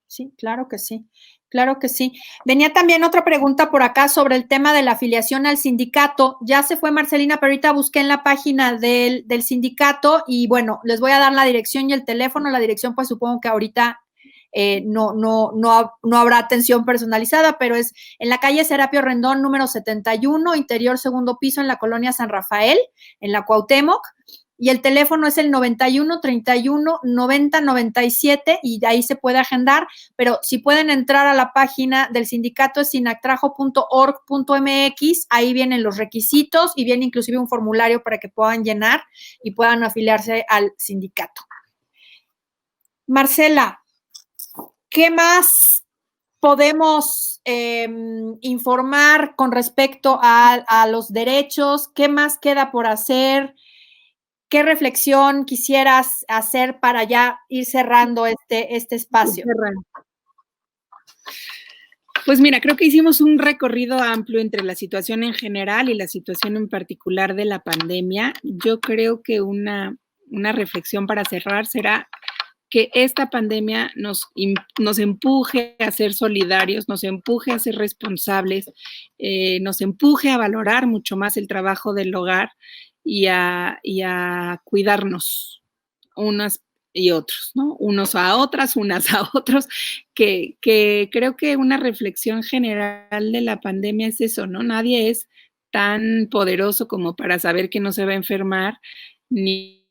Sí, claro que sí. Claro que sí. Venía también otra pregunta por acá sobre el tema de la afiliación al sindicato. Ya se fue Marcelina, pero ahorita busqué en la página del sindicato y bueno, les voy a dar la dirección y el teléfono. La dirección, pues supongo que ahorita no habrá atención personalizada, pero es en la calle Serapio Rendón, número 71, interior segundo piso, en la colonia San Rafael, en la Cuauhtémoc, y el teléfono es el 91 31 90 97 y de ahí se puede agendar, pero si pueden entrar a la página del sindicato es sinactrajo.org.mx, ahí vienen los requisitos y viene inclusive un formulario para que puedan llenar y puedan afiliarse al sindicato. Marcela, ¿qué más podemos informar con respecto a los derechos? ¿Qué más queda por hacer? ¿Qué reflexión quisieras hacer para ya ir cerrando este espacio? Pues mira, creo que hicimos un recorrido amplio entre la situación en general y la situación en particular de la pandemia. Yo creo que una reflexión para cerrar será que esta pandemia nos empuje a ser solidarios, nos empuje a ser responsables, nos empuje a valorar mucho más el trabajo del hogar y a cuidarnos unas y otros, ¿no? Unos a otras, unas a otros, que creo que una reflexión general de la pandemia es eso, ¿no? Nadie es tan poderoso como para saber que no se va a enfermar, ni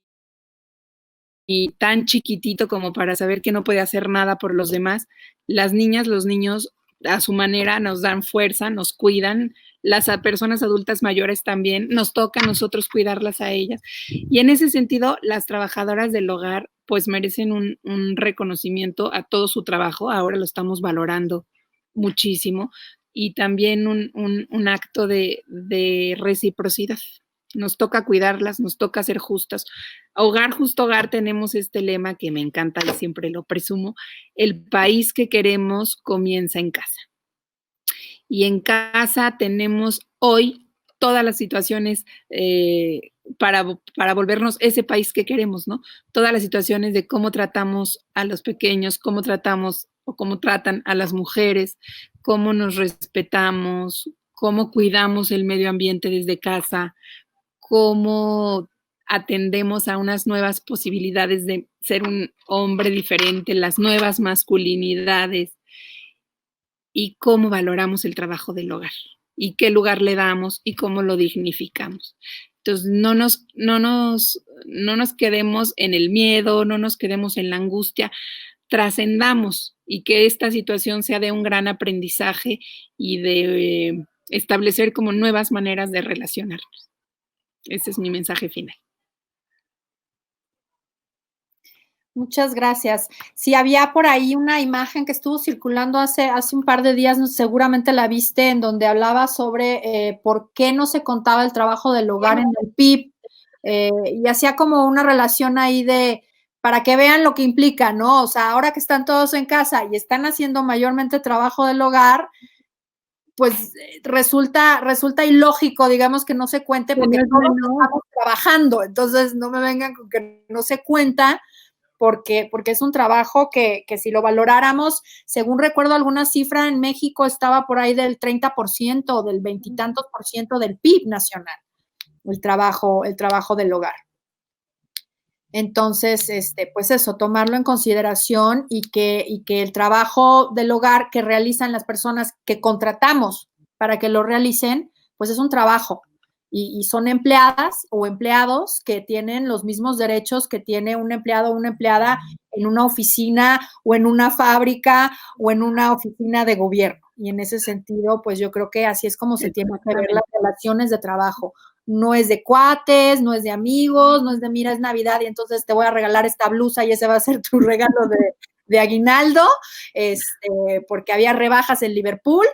tan chiquitito como para saber que no puede hacer nada por los demás. Las niñas, los niños, a su manera, nos dan fuerza, nos cuidan. Las personas adultas mayores también, nos toca a nosotros cuidarlas a ellas. Y en ese sentido, las trabajadoras del hogar pues merecen un reconocimiento a todo su trabajo. Ahora lo estamos valorando muchísimo, y también un acto de reciprocidad. Nos toca cuidarlas, nos toca ser justas. Hogar, justo hogar, tenemos este lema que me encanta y siempre lo presumo: el país que queremos comienza en casa. Y en casa tenemos hoy todas las situaciones para volvernos ese país que queremos, ¿no? Todas las situaciones de cómo tratamos a los pequeños, cómo tratamos o cómo tratan a las mujeres, cómo nos respetamos, cómo cuidamos el medio ambiente desde casa, cómo atendemos a unas nuevas posibilidades de ser un hombre diferente, las nuevas masculinidades, y cómo valoramos el trabajo del hogar y qué lugar le damos y cómo lo dignificamos. Entonces, no nos quedemos en el miedo, no nos quedemos en la angustia, trascendamos, y que esta situación sea de un gran aprendizaje y de establecer como nuevas maneras de relacionarnos. Ese es mi mensaje final. Muchas gracias. Sí, había por ahí una imagen que estuvo circulando hace un par de días, seguramente la viste, en donde hablaba sobre por qué no se contaba el trabajo del hogar en el PIB, y hacía como una relación ahí para que vean lo que implica, ¿no? O sea, ahora que están todos en casa y están haciendo mayormente trabajo del hogar, pues resulta ilógico, digamos, que no se cuente, porque todos estamos trabajando. Entonces no me vengan con que no se cuenta, porque es un trabajo que si lo valoráramos, según recuerdo alguna cifra, en México estaba por ahí del 30%, del veintitantos por ciento del PIB nacional, el trabajo del hogar. Entonces, pues eso, tomarlo en consideración, y que el trabajo del hogar que realizan las personas que contratamos para que lo realicen, pues es un trabajo, y son empleadas o empleados que tienen los mismos derechos que tiene un empleado o una empleada en una oficina o en una fábrica o en una oficina de gobierno. Y en ese sentido, pues yo creo que así es como se tienen que ver las relaciones de trabajo. No es de cuates, no es de amigos, no es de mira, es Navidad y entonces te voy a regalar esta blusa y ese va a ser tu regalo de aguinaldo, porque había rebajas en Liverpool.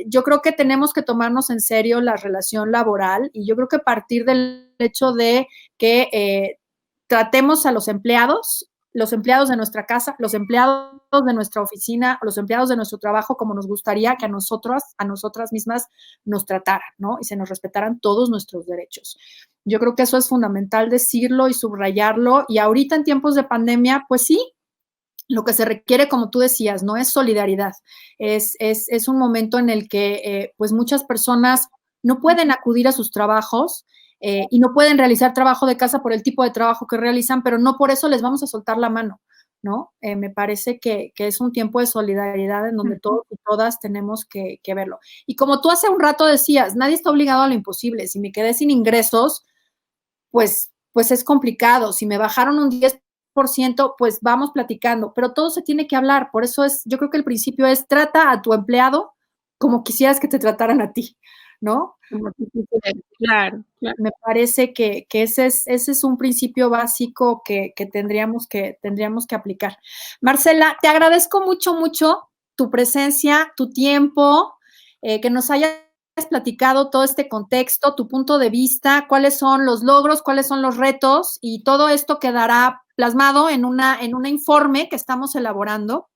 Yo creo que tenemos que tomarnos en serio la relación laboral, y yo creo que partir del hecho de que tratemos a los empleados de nuestra casa, los empleados de nuestra oficina, los empleados de nuestro trabajo, como nos gustaría que a nosotras mismas nos trataran, ¿no? Y se nos respetaran todos nuestros derechos. Yo creo que eso es fundamental decirlo y subrayarlo, y ahorita en tiempos de pandemia, pues sí, lo que se requiere, como tú decías, no es solidaridad, es un momento en el que pues muchas personas no pueden acudir a sus trabajos, y no pueden realizar trabajo de casa por el tipo de trabajo que realizan, pero no por eso les vamos a soltar la mano, ¿no? Me parece que es un tiempo de solidaridad en donde todos y todas tenemos que verlo. Y como tú hace un rato decías, nadie está obligado a lo imposible. Si me quedé sin ingresos, pues es complicado. Si me bajaron un 10%, pues vamos platicando, pero todo se tiene que hablar. Por eso yo creo que el principio es: trata a tu empleado como quisieras que te trataran a ti, ¿no? Claro. Me parece que ese es un principio básico que tendríamos que aplicar. Marcela, te agradezco mucho tu presencia, tu tiempo, que nos hayas platicado todo este contexto, tu punto de vista, cuáles son los logros, cuáles son los retos, y todo esto quedará plasmado en un informe que estamos elaborando.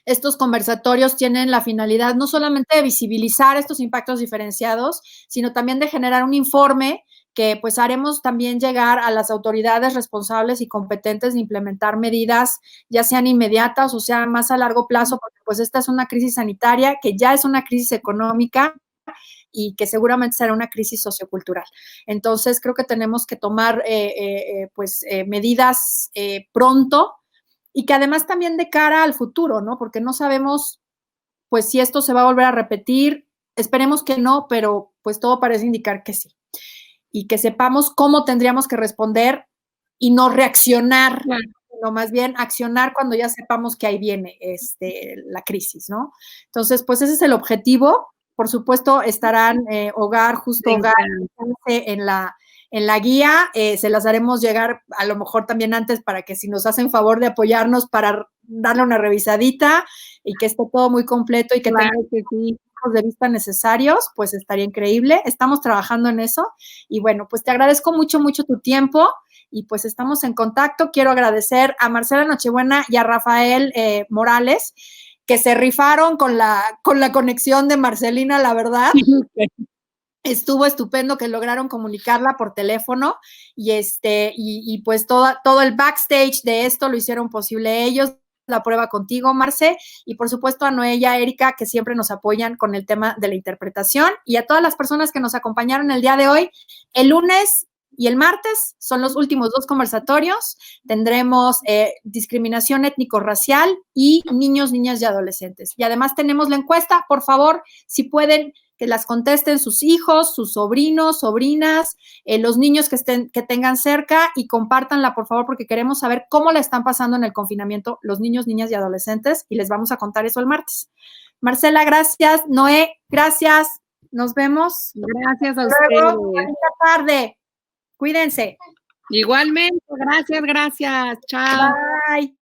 Estos conversatorios tienen la finalidad no solamente de visibilizar estos impactos diferenciados, sino también de generar un informe que pues haremos también llegar a las autoridades responsables y competentes de implementar medidas, ya sean inmediatas o sean más a largo plazo, porque pues esta es una crisis sanitaria que ya es una crisis económica y que seguramente será una crisis sociocultural. Entonces creo que tenemos que tomar medidas pronto, y que además también de cara al futuro, ¿no? Porque no sabemos, pues, si esto se va a volver a repetir. Esperemos que no, pero pues todo parece indicar que sí. Y que sepamos cómo tendríamos que responder y no reaccionar, sino más bien accionar cuando ya sepamos que ahí viene la crisis, ¿no? Entonces, pues ese es el objetivo. Por supuesto, estarán Hogar, Justo Hogar, en la guía, se las haremos llegar a lo mejor también antes para que si nos hacen favor de apoyarnos para darle una revisadita y que esté todo muy completo y que tenga los puntos de vista necesarios, pues estaría increíble. Estamos trabajando en eso y bueno, pues te agradezco mucho, mucho tu tiempo y pues estamos en contacto. Quiero agradecer a Marcela Nochebuena y a Rafael Morales, que se rifaron con la conexión de Marcelina, la verdad. Estuvo estupendo que lograron comunicarla por teléfono y pues todo el backstage de esto lo hicieron posible ellos, la prueba contigo, Marce, y por supuesto a Noé y a Erika, que siempre nos apoyan con el tema de la interpretación, y a todas las personas que nos acompañaron el día de hoy. El lunes y el martes son los últimos 2 conversatorios. Tendremos discriminación étnico-racial y niños, niñas y adolescentes. Y además tenemos la encuesta. Por favor, si pueden, que las contesten sus hijos, sus sobrinos, sobrinas, los niños que tengan cerca, y compártanla, por favor, porque queremos saber cómo la están pasando en el confinamiento los niños, niñas y adolescentes, y les vamos a contar eso el martes. Marcela, gracias. Noé, gracias. Nos vemos. Gracias a ustedes. Buena tarde. Cuídense. Igualmente, gracias. Chao. Bye.